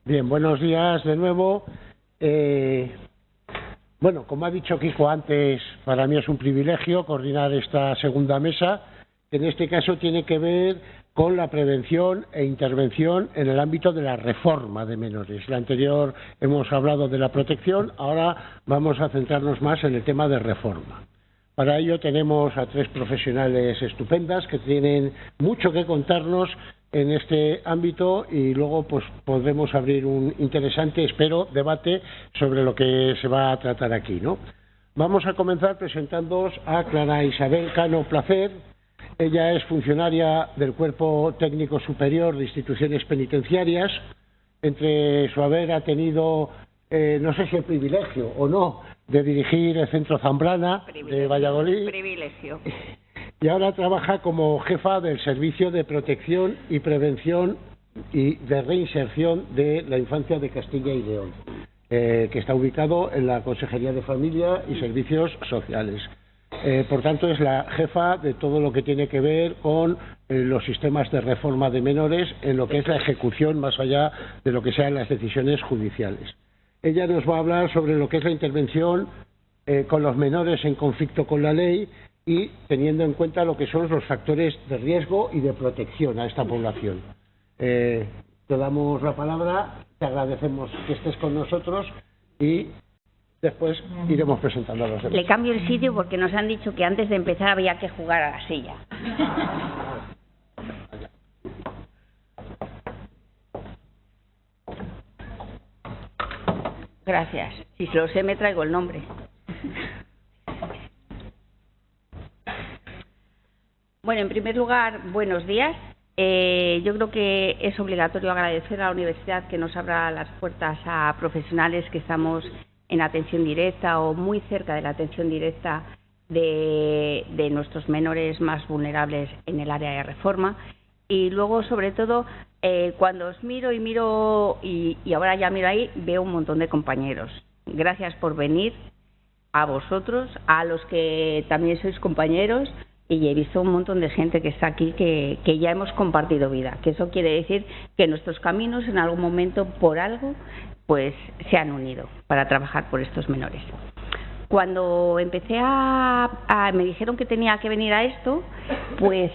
Bien, buenos días de nuevo. Bueno, como ha dicho Kiko antes, para mí es un privilegio coordinar esta segunda mesa, que en este caso tiene que ver con la prevención e intervención en el ámbito de la reforma de menores. La anterior hemos hablado de la protección, ahora vamos a centrarnos más en el tema de reforma. Para ello tenemos a tres profesionales estupendas que tienen mucho que contarnos en este ámbito y luego pues podremos abrir un interesante, espero, debate sobre lo que se va a tratar aquí, ¿no? Vamos a comenzar presentándoos a Clara Isabel Cano Placer. Ella es funcionaria del Cuerpo Técnico Superior de Instituciones Penitenciarias. Entre su haber ha tenido, no sé si el privilegio o no, de dirigir el Centro Zambrana de Valladolid. Privilegio. Y ahora trabaja como jefa del Servicio de Protección y Prevención y de Reinserción de la Infancia de Castilla y León, que está ubicado en la Consejería de Familia y Servicios Sociales. Por tanto, es la jefa de todo lo que tiene que ver con los sistemas de reforma de menores en lo que es la ejecución más allá de lo que sean las decisiones judiciales. Ella nos va a hablar sobre lo que es la intervención con los menores en conflicto con la ley y teniendo en cuenta lo que son los factores de riesgo y de protección a esta población. Te damos la palabra, te agradecemos que estés con nosotros y después iremos presentando a los demás. Le cambio el sitio porque nos han dicho que antes de empezar había que jugar a la silla. Gracias. Si se lo sé, me traigo el nombre. Bueno, en primer lugar, buenos días. Yo creo que es obligatorio agradecer a la universidad que nos abra las puertas a profesionales que estamos en atención directa o muy cerca de la atención directa de nuestros menores más vulnerables en el área de reforma. Y luego, sobre todo, cuando os miro y ahora ya miro ahí, veo un montón de compañeros. Gracias por venir, a vosotros, a los que también sois compañeros, y he visto un montón de gente que está aquí que ya hemos compartido vida, que eso quiere decir que nuestros caminos en algún momento, por algo, pues se han unido para trabajar por estos menores. Cuando empecé me dijeron que tenía que venir a esto, pues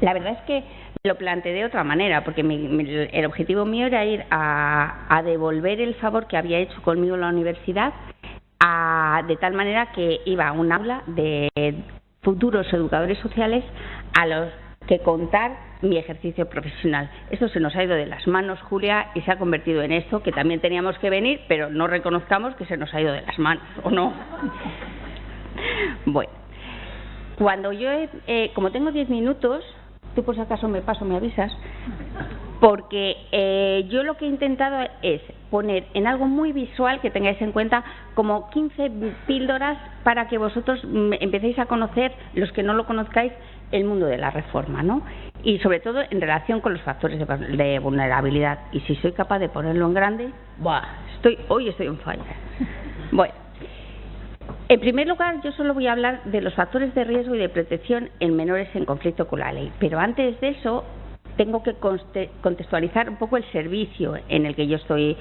la verdad es que lo planteé de otra manera, porque el objetivo mío era ir a devolver el favor que había hecho conmigo la universidad, de tal manera que iba a un aula de futuros educadores sociales a los que contar mi ejercicio profesional. Esto se nos ha ido de las manos, Julia, y se ha convertido en esto, que también teníamos que venir, pero no reconozcamos que se nos ha ido de las manos, ¿o no? Bueno, cuando yo, como tengo 10 minutos, tú por si acaso me paso, me avisas, porque yo lo que he intentado es poner en algo muy visual, que tengáis en cuenta, como 15 píldoras para que vosotros empecéis a conocer, los que no lo conozcáis, el mundo de la reforma, ¿no? Y sobre todo en relación con los factores de vulnerabilidad. Y si soy capaz de ponerlo en grande, hoy estoy en falla. Bueno, en primer lugar, yo solo voy a hablar de los factores de riesgo y de protección en menores en conflicto con la ley. Pero antes de eso, tengo que contextualizar un poco el servicio en el que yo estoy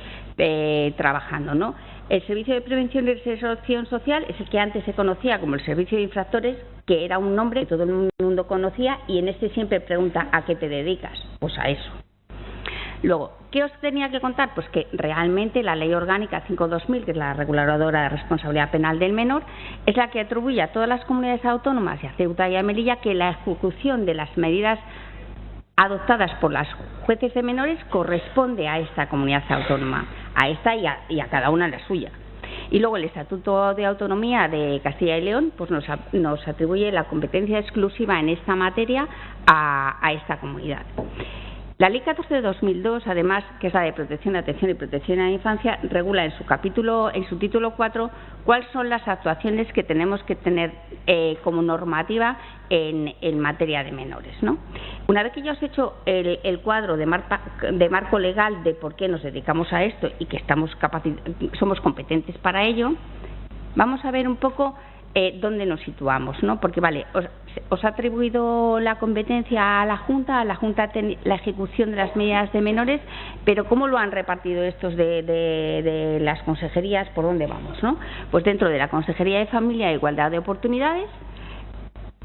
trabajando, ¿no? El Servicio de Prevención y Reinserción Social es el que antes se conocía como el Servicio de Infractores, que era un nombre que todo el mundo conocía, y en este siempre pregunta ¿a qué te dedicas? Pues a eso. Luego, ¿qué os tenía que contar? Pues que realmente la Ley Orgánica 5/2000, que es la reguladora de responsabilidad penal del menor, es la que atribuye a todas las comunidades autónomas y a Ceuta y a Melilla que la ejecución de las medidas adoptadas por las jueces de menores corresponde a esta comunidad autónoma, a esta y a cada una la suya. Y luego el Estatuto de Autonomía de Castilla y León pues nos atribuye la competencia exclusiva en esta materia a esta comunidad. La Ley 14 de 2002, además, que es la de protección, atención y protección a la infancia, regula en su título 4 cuáles son las actuaciones que tenemos que tener como normativa en materia de menores, ¿no? Una vez que ya os he hecho el cuadro de marco legal de por qué nos dedicamos a esto y que somos competentes para ello, vamos a ver un poco dónde nos situamos, ¿no? Porque, vale, os ha atribuido la competencia a la Junta la ejecución de las medidas de menores, pero ¿cómo lo han repartido estos de las consejerías? ¿Por dónde vamos, no? Pues dentro de la Consejería de Familia e Igualdad de Oportunidades,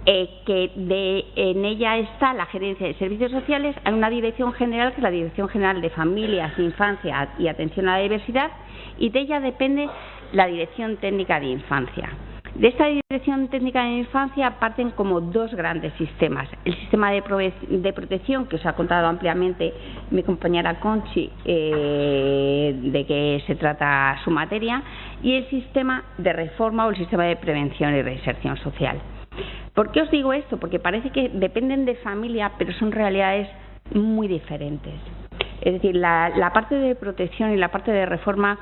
en ella está la Gerencia de Servicios Sociales, hay una dirección general que es la Dirección General de Familias, Infancia y Atención a la Diversidad, y de ella depende la Dirección Técnica de Infancia. De esta Dirección Técnica de Infancia parten como dos grandes sistemas: el sistema de protección, que os ha contado ampliamente mi compañera Conchi, de qué se trata su materia, y el sistema de reforma o el sistema de prevención y reinserción social. ¿Por qué os digo esto? Porque parece que dependen de familia, pero son realidades muy diferentes. Es decir, la parte de protección y la parte de reforma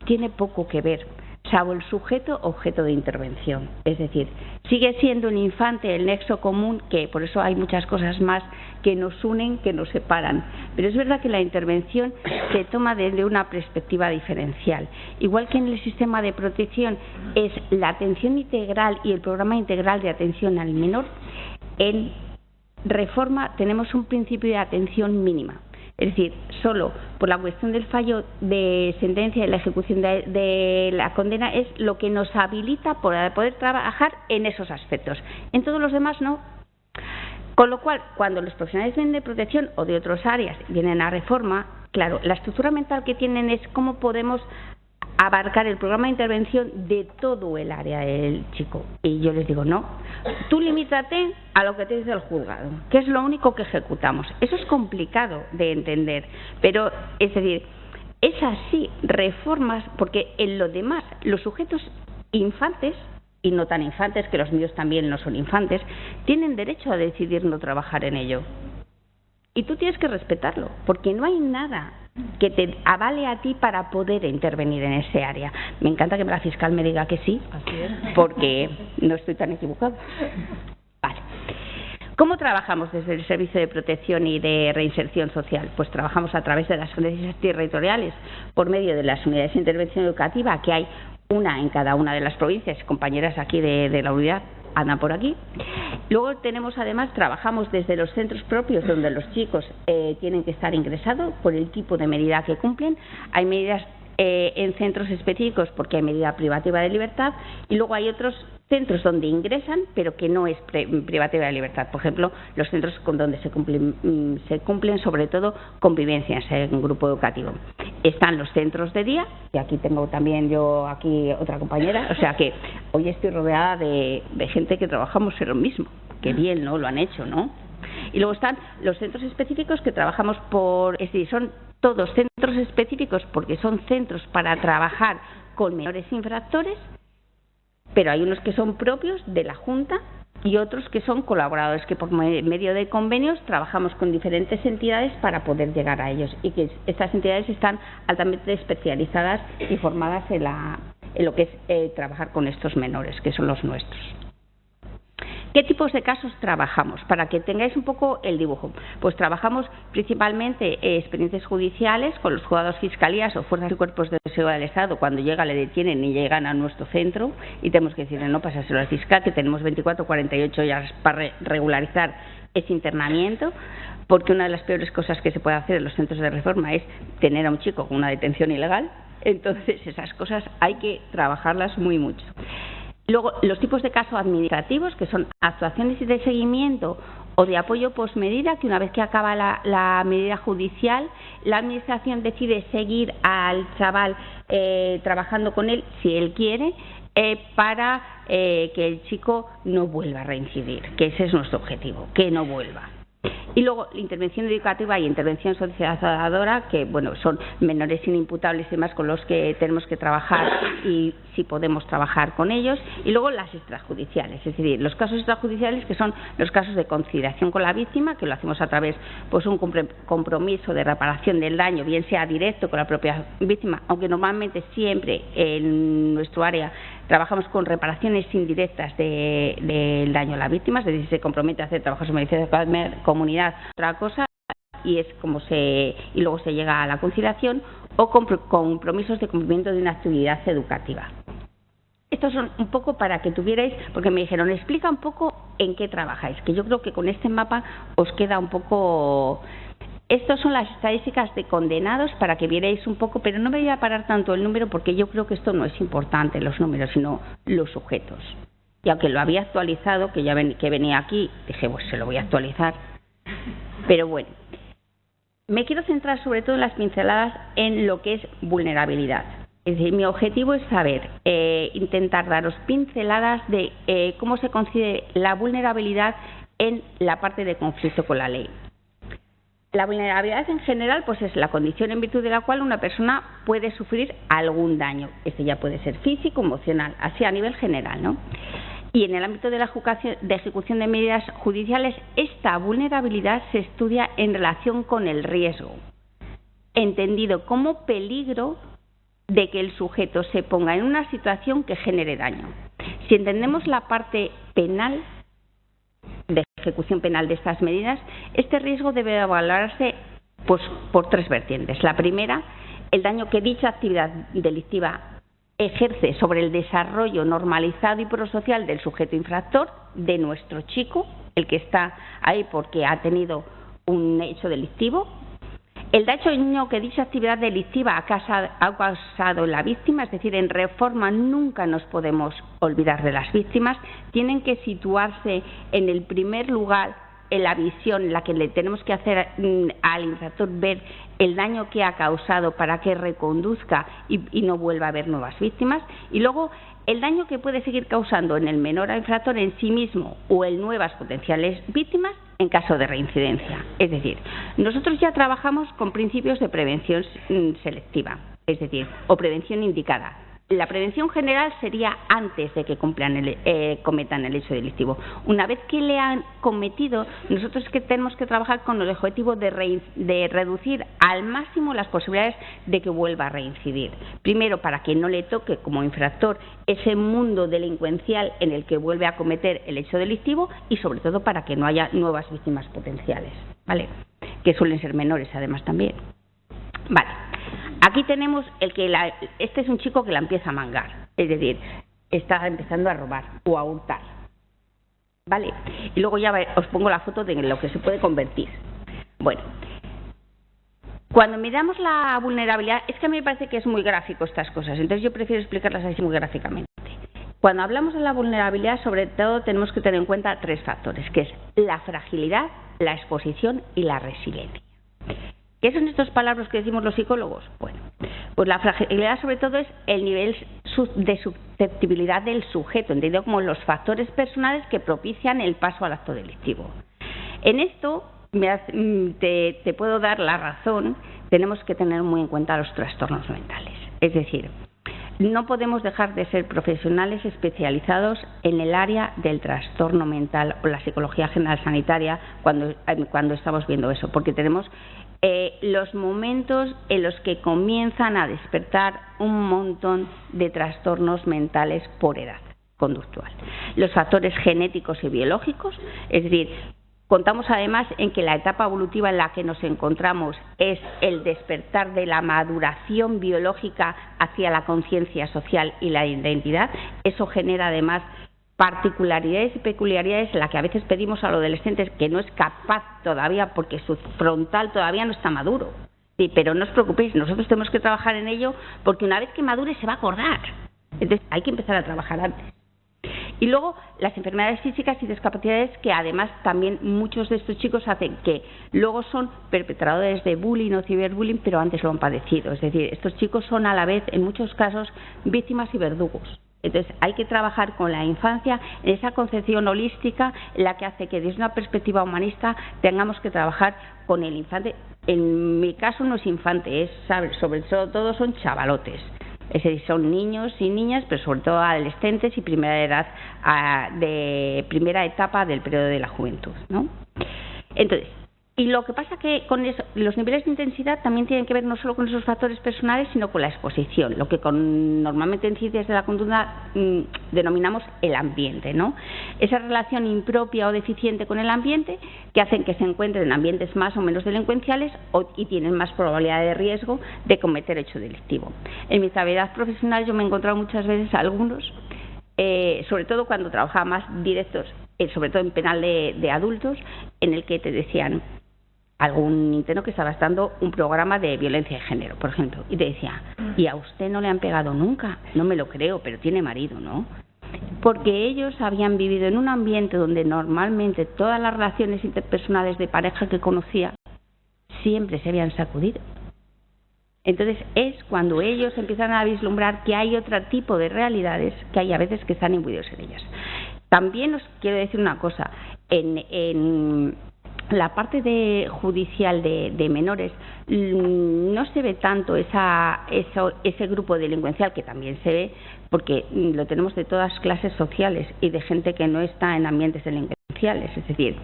tiene poco que ver, salvo el sujeto objeto de intervención. Es decir, sigue siendo el infante el nexo común, que por eso hay muchas cosas más que nos unen, que nos separan. Pero es verdad que la intervención se toma desde una perspectiva diferencial. Igual que en el sistema de protección es la atención integral y el programa integral de atención al menor, en reforma tenemos un principio de atención mínima. Es decir, solo por la cuestión del fallo de sentencia y la ejecución de la condena es lo que nos habilita para poder trabajar en esos aspectos. En todos los demás no. Con lo cual, cuando los profesionales vienen de protección o de otras áreas vienen a reforma, claro, la estructura mental que tienen es cómo podemos abarcar el programa de intervención de todo el área del chico. Y yo les digo, no, tú limítate a lo que te dice el juzgado, que es lo único que ejecutamos. Eso es complicado de entender, pero es decir, es así, reformas, porque en lo demás, los sujetos infantes, y no tan infantes, que los míos también no son infantes, tienen derecho a decidir no trabajar en ello. Y tú tienes que respetarlo, porque no hay nada que te avale a ti para poder intervenir en ese área. Me encanta que la fiscal me diga que sí, así es, porque no estoy tan equivocada. Vale. ¿Cómo trabajamos desde el Servicio de Protección y de Reinserción Social? Pues trabajamos a través de las agencias territoriales, por medio de las unidades de intervención educativa, que hay una en cada una de las provincias, compañeras aquí de la unidad andan por aquí. Luego tenemos, además, trabajamos desde los centros propios donde los chicos tienen que estar ingresados por el tipo de medida que cumplen. Hay medidas en centros específicos porque hay medida privativa de libertad, y luego hay otros centros donde ingresan pero que no es privativa de libertad. Por ejemplo, los centros donde se cumplen sobre todo convivencias en un grupo educativo. Están los centros de día, y aquí tengo también yo aquí otra compañera, o sea que hoy estoy rodeada de gente que trabajamos en lo mismo. Qué bien, ¿no? Lo han hecho, ¿no? Y luego están los centros específicos que trabajamos es decir, son todos centros específicos porque son centros para trabajar con menores infractores, pero hay unos que son propios de la Junta y otros que son colaboradores, que por medio de convenios trabajamos con diferentes entidades para poder llegar a ellos, y que estas entidades están altamente especializadas y formadas en lo que es trabajar con estos menores, que son los nuestros. ¿Qué tipos de casos trabajamos? Para que tengáis un poco el dibujo. Pues trabajamos principalmente expedientes judiciales con los juzgados, fiscalías o fuerzas y cuerpos de seguridad del Estado. Cuando le detienen y llegan a nuestro centro y tenemos que decirle no, pasárselo al fiscal, que tenemos 24 o 48 horas para regularizar ese internamiento, porque una de las peores cosas que se puede hacer en los centros de reforma es tener a un chico con una detención ilegal. Entonces esas cosas hay que trabajarlas muy mucho. Luego, los tipos de casos administrativos, que son actuaciones de seguimiento o de apoyo posmedida, que una vez que acaba la medida judicial, la Administración decide seguir al chaval trabajando con él, si él quiere, para que el chico no vuelva a reincidir, que ese es nuestro objetivo, que no vuelva. Y luego, intervención educativa y intervención socializadora, que bueno, son menores inimputables y demás con los que tenemos que trabajar y si podemos trabajar con ellos. Y luego las extrajudiciales, es decir, los casos extrajudiciales, que son los casos de conciliación con la víctima, que lo hacemos a través pues un compromiso de reparación del daño, bien sea directo con la propia víctima, aunque normalmente siempre en nuestro área trabajamos con reparaciones indirectas del daño a la víctima, es decir, se compromete a hacer trabajos en beneficio de la comunidad, otra cosa, y luego se llega a la conciliación, o compromisos de cumplimiento de una actividad educativa. estos son un poco para que tuvierais, porque me dijeron, explica un poco en qué trabajáis, que yo creo que con este mapa os queda un poco. Estas son las estadísticas de condenados para que vierais un poco, pero no me voy a parar tanto el número porque yo creo que esto no es importante, los números, sino los sujetos. Y aunque lo había actualizado, que que venía aquí, dije, pues se lo voy a actualizar. Pero bueno, me quiero centrar sobre todo en las pinceladas en lo que es vulnerabilidad. Es decir, mi objetivo es saber, intentar daros pinceladas de cómo se concibe la vulnerabilidad en la parte de conflicto con la ley. La vulnerabilidad en general pues es la condición en virtud de la cual una persona puede sufrir algún daño. Este ya puede ser físico, emocional, así a nivel general, ¿no? Y en el ámbito de la ejecución de medidas judiciales, esta vulnerabilidad se estudia en relación con el riesgo, entendido como peligro de que el sujeto se ponga en una situación que genere daño. Si entendemos la parte penal, de ejecución penal de estas medidas, este riesgo debe valorarse pues, por tres vertientes. La primera, el daño que dicha actividad delictiva ejerce sobre el desarrollo normalizado y prosocial del sujeto infractor, de nuestro chico, el que está ahí porque ha tenido un hecho delictivo. El daño que dicha actividad delictiva ha causado en la víctima, es decir, en Reforma nunca nos podemos olvidar de las víctimas, tienen que situarse en el primer lugar en la visión en la que le tenemos que hacer al infractor ver el daño que ha causado para que reconduzca y no vuelva a haber nuevas víctimas. Y luego el daño que puede seguir causando en el menor infractor en sí mismo o en nuevas potenciales víctimas en caso de reincidencia. Es decir, nosotros ya trabajamos con principios de prevención selectiva, es decir, o prevención indicada. La prevención general sería antes de que cometan el hecho delictivo. Una vez que le han cometido, nosotros tenemos que trabajar con el objetivo de reducir al máximo las posibilidades de que vuelva a reincidir. Primero, para que no le toque como infractor ese mundo delincuencial en el que vuelve a cometer el hecho delictivo y sobre todo para que no haya nuevas víctimas potenciales, ¿vale? Que suelen ser menores además también. Vale. Aquí tenemos este es un chico que la empieza a mangar, es decir, está empezando a robar o a hurtar, ¿vale? Y luego ya os pongo la foto de lo que se puede convertir. Bueno, cuando miramos la vulnerabilidad, es que a mí me parece que es muy gráfico estas cosas, entonces yo prefiero explicarlas así muy gráficamente. Cuando hablamos de la vulnerabilidad, sobre todo tenemos que tener en cuenta tres factores, que es la fragilidad, la exposición y la resiliencia. ¿Qué son estas palabras que decimos los psicólogos? Bueno, pues la fragilidad sobre todo es el nivel de susceptibilidad del sujeto, entendido como los factores personales que propician el paso al acto delictivo. En esto te puedo dar la razón, tenemos que tener muy en cuenta los trastornos mentales. Es decir, no podemos dejar de ser profesionales especializados en el área del trastorno mental o la psicología general sanitaria cuando estamos viendo eso, porque tenemos los momentos en los que comienzan a despertar un montón de trastornos mentales por edad conductual. Los factores genéticos y biológicos, es decir, contamos además en que la etapa evolutiva en la que nos encontramos es el despertar de la maduración biológica hacia la conciencia social y la identidad. Eso genera además particularidades y peculiaridades en las que a veces pedimos a los adolescentes que no es capaz todavía porque su frontal todavía no está maduro. Sí, pero no os preocupéis, nosotros tenemos que trabajar en ello porque una vez que madure se va a acordar. Entonces hay que empezar a trabajar antes. Y luego las enfermedades físicas y discapacidades que además también muchos de estos chicos hacen que luego son perpetradores de bullying o ciberbullying, pero antes lo han padecido. Es decir, estos chicos son a la vez en muchos casos víctimas y verdugos. Entonces hay que trabajar con la infancia en esa concepción holística en la que hace que desde una perspectiva humanista tengamos que trabajar con el infante. En mi caso no es infante, sobre todo son chavalotes. Es decir, son niños y niñas, pero sobre todo adolescentes y primera etapa del periodo de la juventud, ¿no? Entonces, y lo que pasa que con eso, los niveles de intensidad también tienen que ver no solo con esos factores personales, sino con la exposición, lo que normalmente en ciencias de la conducta denominamos el ambiente, ¿no? Esa relación impropia o deficiente con el ambiente que hacen que se encuentren en ambientes más o menos delincuenciales y tienen más probabilidad de riesgo de cometer hecho delictivo. En mi actividad profesional yo me he encontrado muchas veces a algunos sobre todo cuando trabajaba más directos, sobre todo en penal de adultos, en el que te decían algún interno que estaba dando un programa de violencia de género, por ejemplo, y te decía, ¿y a usted no le han pegado nunca? No me lo creo, pero tiene marido, ¿no? Porque ellos habían vivido en un ambiente donde normalmente todas las relaciones interpersonales de pareja que conocía siempre se habían sacudido. Entonces es cuando ellos empiezan a vislumbrar que hay otro tipo de realidades que hay a veces que están imbuidos en ellas. También os quiero decir una cosa, en la parte judicial de menores no se ve tanto ese grupo delincuencial, que también se ve porque lo tenemos de todas clases sociales y de gente que no está en ambientes delincuenciales, es decir,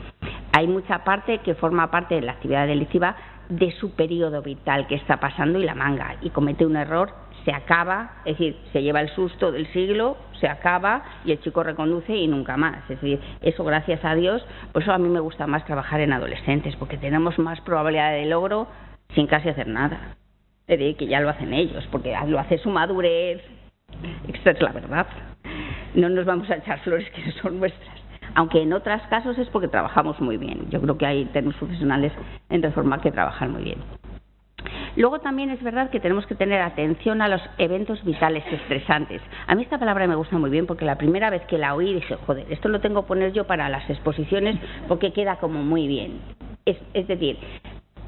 hay mucha parte que forma parte de la actividad delictiva de su periodo vital que está pasando y la manga, y comete un error, se acaba, es decir, se lleva el susto del siglo, se acaba y el chico reconduce y nunca más. Es decir, eso gracias a Dios, por eso a mí me gusta más trabajar en adolescentes, porque tenemos más probabilidad de logro sin casi hacer nada. Es decir, que ya lo hacen ellos, porque lo hace su madurez. Esta es la verdad. No nos vamos a echar flores que no son nuestras. Aunque en otros casos es porque trabajamos muy bien. Yo creo que hay tenemos profesionales en Reforma que trabajan muy bien. Luego también es verdad que tenemos que tener atención a los eventos vitales estresantes. A mí esta palabra me gusta muy bien porque la primera vez que la oí dije, joder, esto lo tengo que poner yo para las exposiciones porque queda como muy bien. Es decir,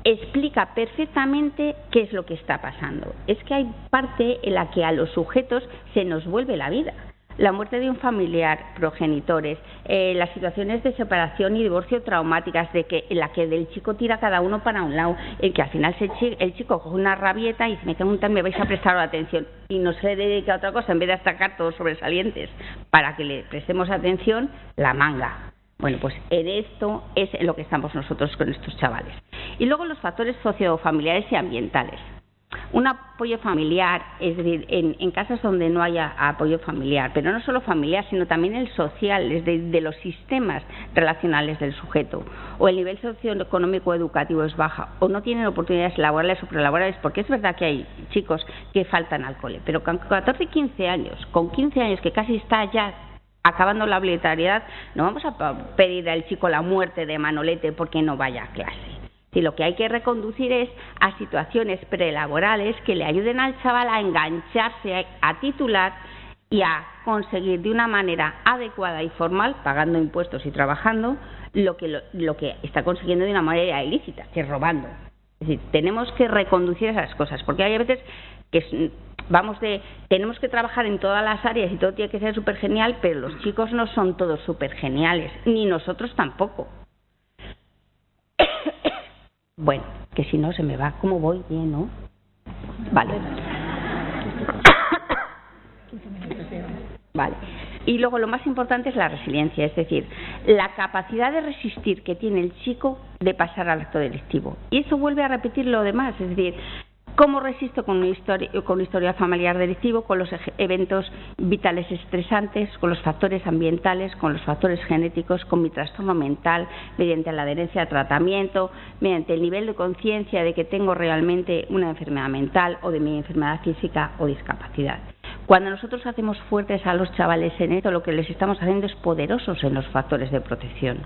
explica perfectamente qué es lo que está pasando. Es que hay parte en la que a los sujetos se nos vuelve la vida. La muerte de un familiar, progenitores, las situaciones de separación y divorcio traumáticas, en la que del chico tira cada uno para un lado, en que al final el chico coge una rabieta y dice, me preguntan, me vais a prestar atención, y no se dedica a otra cosa, en vez de destacar todos sobresalientes, para que le prestemos atención, la manga. Bueno, pues en esto es en lo que estamos nosotros con estos chavales. Y luego los factores sociofamiliares y ambientales. Un apoyo familiar, es decir, en casas donde no haya apoyo familiar, pero no solo familiar, sino también el social, de los sistemas relacionales del sujeto, o el nivel socioeconómico educativo es baja, o no tienen oportunidades laborales o prelaborales, porque es verdad que hay chicos que faltan al cole, pero con 14 y 15 años, con 15 años que casi está ya acabando la obligatoriedad, no vamos a pedir al chico la muerte de Manolete porque no vaya a clase. Y lo que hay que reconducir es a situaciones prelaborales que le ayuden al chaval a engancharse, a titular y a conseguir de una manera adecuada y formal, pagando impuestos y trabajando, lo que está consiguiendo de una manera ilícita, que es robando. Es decir, tenemos que reconducir esas cosas, porque hay veces que tenemos que trabajar en todas las áreas y todo tiene que ser súper genial, pero los chicos no son todos súper geniales, ni nosotros tampoco. Bueno, que si no se me va. ¿Cómo voy? Bien, ¿no? Vale. Vale. Y luego lo más importante es la resiliencia, es decir, la capacidad de resistir que tiene el chico de pasar al acto delictivo. Y eso vuelve a repetir lo demás, es decir, ¿cómo resisto con un historial familiar delictivo, con los eventos vitales estresantes, con los factores ambientales, con los factores genéticos, con mi trastorno mental, mediante la adherencia al tratamiento, mediante el nivel de conciencia de que tengo realmente una enfermedad mental o de mi enfermedad física o discapacidad? Cuando nosotros hacemos fuertes a los chavales en esto, lo que les estamos haciendo es poderosos en los factores de protección.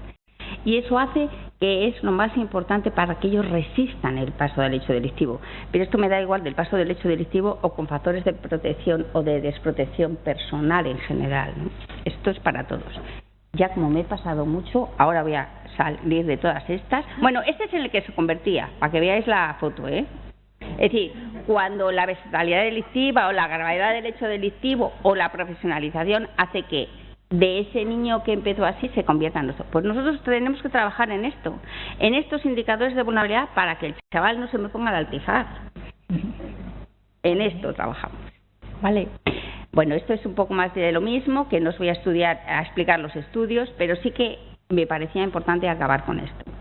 Y eso hace que es lo más importante para que ellos resistan el paso del hecho delictivo. Pero esto me da igual del paso del hecho delictivo o con factores de protección o de desprotección personal en general, ¿no? Esto es para todos. Ya como me he pasado mucho, ahora voy a salir de todas estas. Bueno, este es en el que se convertía, para que veáis la foto, ¿eh? Es decir, cuando la bestialidad delictiva o la gravedad del hecho delictivo o la profesionalización hace que de ese niño que empezó así se convierta en nosotros. Pues nosotros tenemos que trabajar en esto, en estos indicadores de vulnerabilidad para que el chaval no se me ponga al altifaz. En esto trabajamos, ¿vale? Bueno, esto es un poco más de lo mismo, que no os voy a explicar los estudios, pero sí que me parecía importante acabar con esto.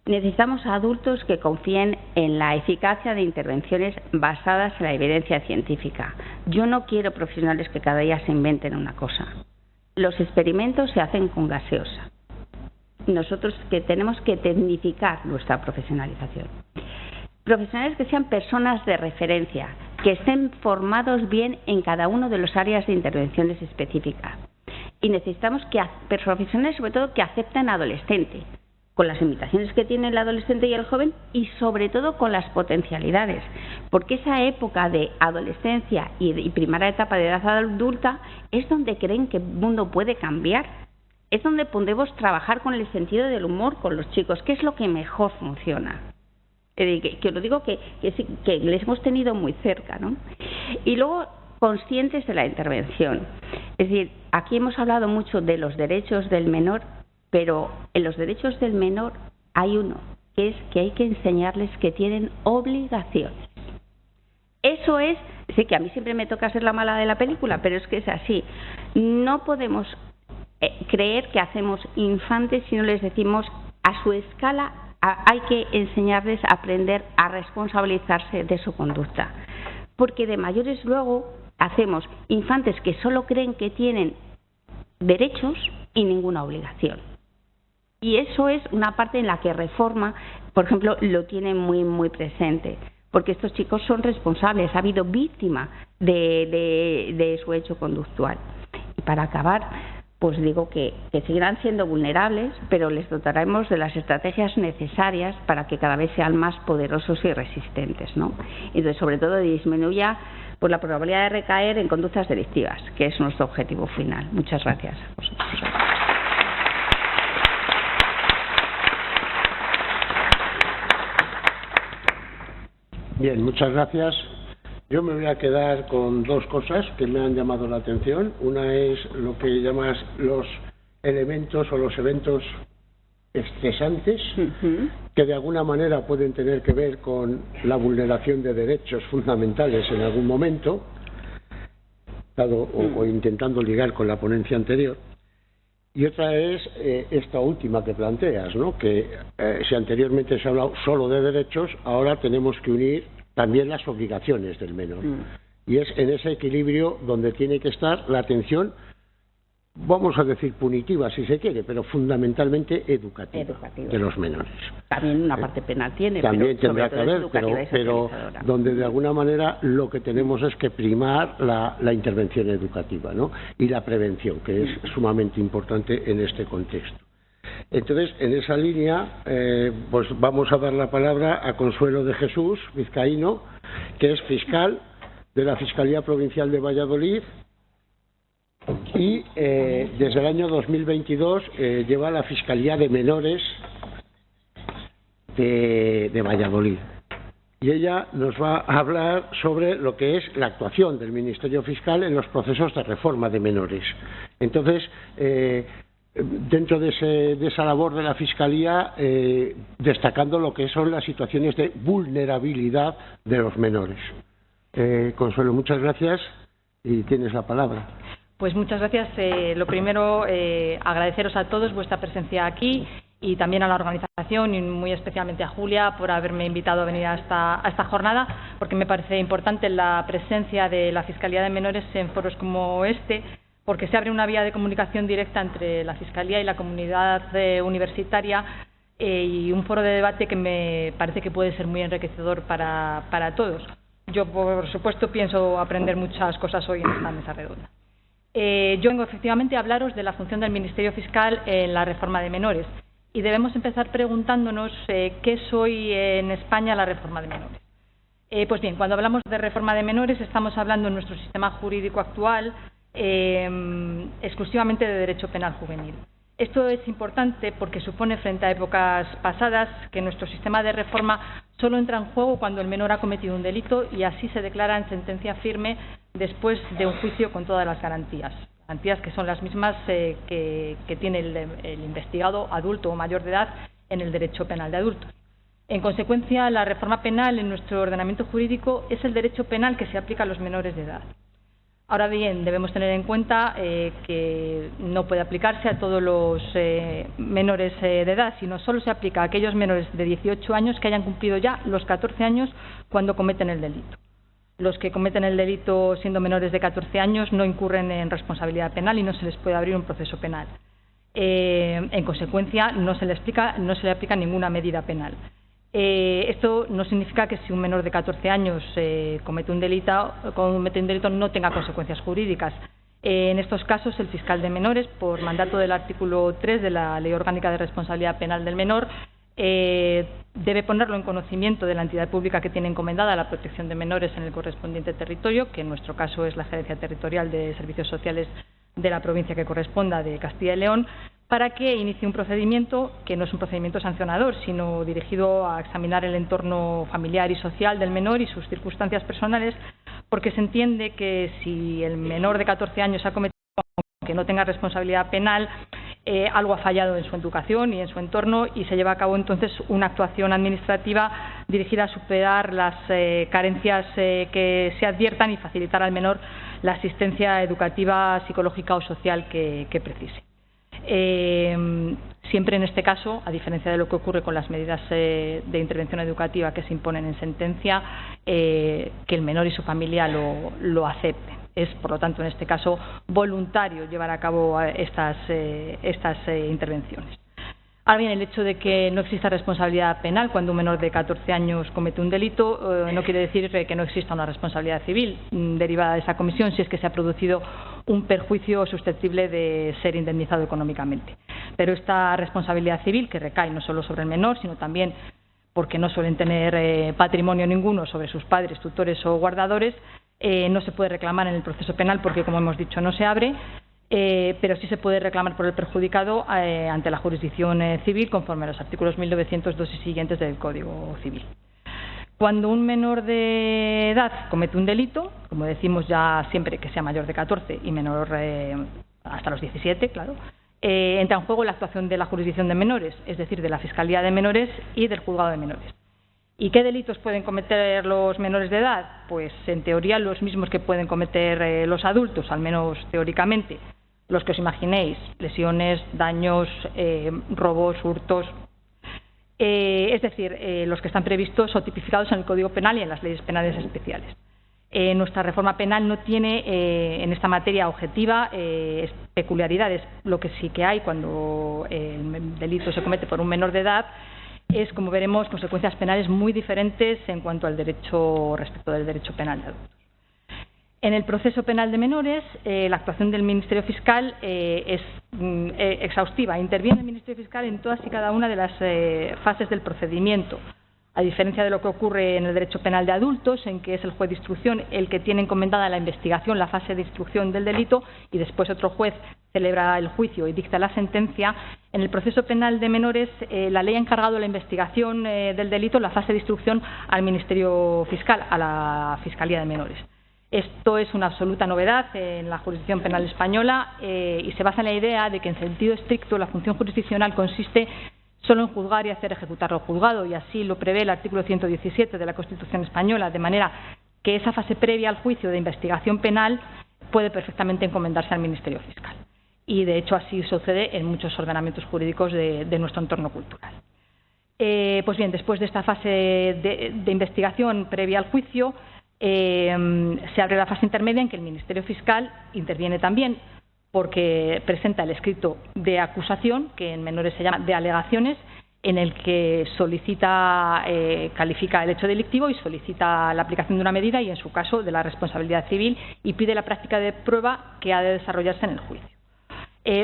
Necesitamos adultos que confíen en la eficacia de intervenciones basadas en la evidencia científica. Yo no quiero profesionales que cada día se inventen una cosa. Los experimentos se hacen con gaseosa. Nosotros que tenemos que tecnificar nuestra profesionalización. Profesionales que sean personas de referencia, que estén formados bien en cada uno de las áreas de intervenciones específicas. y necesitamos que profesionales, sobre todo, que acepten al adolescente, con las limitaciones que tiene el adolescente y el joven, y sobre todo con las potencialidades, porque esa época de adolescencia y primera etapa de edad adulta es donde creen que el mundo puede cambiar, es donde podemos trabajar con el sentido del humor con los chicos, que es lo que mejor funciona. Que os lo digo que les hemos tenido muy cerca, ¿no? Y luego, conscientes de la intervención. Es decir, aquí hemos hablado mucho de los derechos del menor, pero en los derechos del menor hay uno, que es que hay que enseñarles que tienen obligaciones. Eso es, sí que a mí siempre me toca ser la mala de la película, pero es que es así. No podemos creer que hacemos infantes si no les decimos a su escala hay que enseñarles a aprender a responsabilizarse de su conducta. Porque de mayores luego hacemos infantes que solo creen que tienen derechos y ninguna obligación. Y eso es una parte en la que Reforma, por ejemplo, lo tiene muy, muy presente. Porque estos chicos son responsables, ha habido víctima de su hecho conductual. Y para acabar, pues digo que seguirán siendo vulnerables, pero les dotaremos de las estrategias necesarias para que cada vez sean más poderosos y resistentes, ¿no? Entonces, sobre todo, disminuya pues la probabilidad de recaer en conductas delictivas, que es nuestro objetivo final. Muchas gracias. Bien, muchas gracias. Yo me voy a quedar con dos cosas que me han llamado la atención. Una es lo que llamas los elementos o los eventos estresantes, que de alguna manera pueden tener que ver con la vulneración de derechos fundamentales en algún momento, dado o intentando ligar con la ponencia anterior. Y otra es esta última que planteas, ¿no? Que si anteriormente se ha hablado solo de derechos, ahora tenemos que unir también las obligaciones del menor. Y es en ese equilibrio donde tiene que estar la atención, vamos a decir punitiva si se quiere, pero fundamentalmente educativa. De los menores. También una parte penal tiene, también pero tendrá que haber, pero donde de alguna manera lo que tenemos es que primar la intervención educativa, ¿no? Y la prevención, que es sumamente importante en este contexto. Entonces, en esa línea, pues vamos a dar la palabra a Consuelo de Jesús Vizcaíno, que es fiscal de la Fiscalía Provincial de Valladolid y desde el año 2022 lleva la Fiscalía de Menores de Valladolid. Y ella nos va a hablar sobre lo que es la actuación del Ministerio Fiscal en los procesos de reforma de menores. Entonces, dentro de esa labor de la Fiscalía, destacando lo que son las situaciones de vulnerabilidad de los menores. Consuelo, muchas gracias y tienes la palabra. Pues muchas gracias. Lo primero, agradeceros a todos vuestra presencia aquí y también a la organización y muy especialmente a Julia por haberme invitado a venir a esta jornada, porque me parece importante la presencia de la Fiscalía de Menores en foros como este, porque se abre una vía de comunicación directa entre la Fiscalía y la comunidad universitaria y un foro de debate que me parece que puede ser muy enriquecedor para todos. Yo, por supuesto, pienso aprender muchas cosas hoy en esta mesa redonda. Yo vengo efectivamente a hablaros de la función del Ministerio Fiscal en la reforma de menores y debemos empezar preguntándonos qué es hoy en España la reforma de menores. Pues bien, cuando hablamos de reforma de menores estamos hablando en nuestro sistema jurídico actual exclusivamente de derecho penal juvenil. Esto es importante porque supone, frente a épocas pasadas, que nuestro sistema de reforma solo entra en juego cuando el menor ha cometido un delito y así se declara en sentencia firme después de un juicio con todas las garantías que son las mismas que tiene el investigado adulto o mayor de edad en el derecho penal de adultos. En consecuencia, la reforma penal en nuestro ordenamiento jurídico es el derecho penal que se aplica a los menores de edad. Ahora bien, debemos tener en cuenta que no puede aplicarse a todos los menores de edad, sino solo se aplica a aquellos menores de 18 años que hayan cumplido ya los 14 años cuando cometen el delito. Los que cometen el delito siendo menores de 14 años no incurren en responsabilidad penal y no se les puede abrir un proceso penal. En consecuencia, no se le aplica ninguna medida penal. Esto no significa que si un menor de 14 años comete un delito no tenga consecuencias jurídicas. En estos casos, el fiscal de menores, por mandato del artículo 3 de la Ley Orgánica de Responsabilidad Penal del Menor, debe ponerlo en conocimiento de la entidad pública que tiene encomendada la protección de menores en el correspondiente territorio, que en nuestro caso es la Gerencia Territorial de Servicios Sociales de la provincia que corresponda de Castilla y León, para que inicie un procedimiento que no es un procedimiento sancionador, sino dirigido a examinar el entorno familiar y social del menor y sus circunstancias personales, porque se entiende que si el menor de 14 años ha cometido, aunque no tenga responsabilidad penal, algo ha fallado en su educación y en su entorno, y se lleva a cabo entonces una actuación administrativa dirigida a superar las carencias que se adviertan y facilitar al menor la asistencia educativa, psicológica o social que precise. Siempre en este caso, a diferencia de lo que ocurre con las medidas de intervención educativa que se imponen en sentencia, que el menor y su familia lo acepten. Es, por lo tanto, en este caso, voluntario llevar a cabo estas intervenciones. Ahora bien, el hecho de que no exista responsabilidad penal cuando un menor de 14 años comete un delito no quiere decir que no exista una responsabilidad civil derivada de esa comisión si es que se ha producido un perjuicio susceptible de ser indemnizado económicamente. Pero esta responsabilidad civil, que recae no solo sobre el menor, sino también porque no suelen tener patrimonio ninguno sobre sus padres, tutores o guardadores, no se puede reclamar en el proceso penal porque, como hemos dicho, no se abre, pero sí se puede reclamar por el perjudicado ante la jurisdicción civil conforme a los artículos 1902 y siguientes del Código Civil. Cuando un menor de edad comete un delito, como decimos ya siempre que sea mayor de 14 y menor hasta los 17, claro, entra en juego la actuación de la jurisdicción de menores, es decir, de la Fiscalía de Menores y del Juzgado de Menores. ¿Y qué delitos pueden cometer los menores de edad? Pues, en teoría, los mismos que pueden cometer los adultos, al menos teóricamente. Los que os imaginéis: lesiones, daños, robos, hurtos. Es decir, los que están previstos o tipificados en el Código Penal y en las leyes penales especiales. Nuestra reforma penal no tiene en esta materia objetiva peculiaridades. Lo que sí que hay cuando el delito se comete por un menor de edad es, como veremos, consecuencias penales muy diferentes en cuanto al derecho respecto del derecho penal de adultos. En el proceso penal de menores, la actuación del Ministerio Fiscal es exhaustiva. Interviene el Ministerio Fiscal en todas y cada una de las fases del procedimiento, a diferencia de lo que ocurre en el derecho penal de adultos, en que es el juez de instrucción el que tiene encomendada la investigación, la fase de instrucción del delito, y después otro juez celebra el juicio y dicta la sentencia. En el proceso penal de menores, la ley ha encargado la investigación del delito, la fase de instrucción, al Ministerio Fiscal, a la Fiscalía de Menores. Esto es una absoluta novedad en la jurisdicción penal española y se basa en la idea de que, en sentido estricto, la función jurisdiccional consiste solo en juzgar y hacer ejecutar lo juzgado, y así lo prevé el artículo 117 de la Constitución española, de manera que esa fase previa al juicio de investigación penal puede perfectamente encomendarse al Ministerio Fiscal. Y, de hecho, así sucede en muchos ordenamientos jurídicos de nuestro entorno cultural. Pues bien, después de esta fase de investigación previa al juicio, se abre la fase intermedia en que el Ministerio Fiscal interviene también, porque presenta el escrito de acusación, que en menores se llama de alegaciones, en el que solicita, califica el hecho delictivo y solicita la aplicación de una medida y, en su caso, de la responsabilidad civil, y pide la práctica de prueba que ha de desarrollarse en el juicio.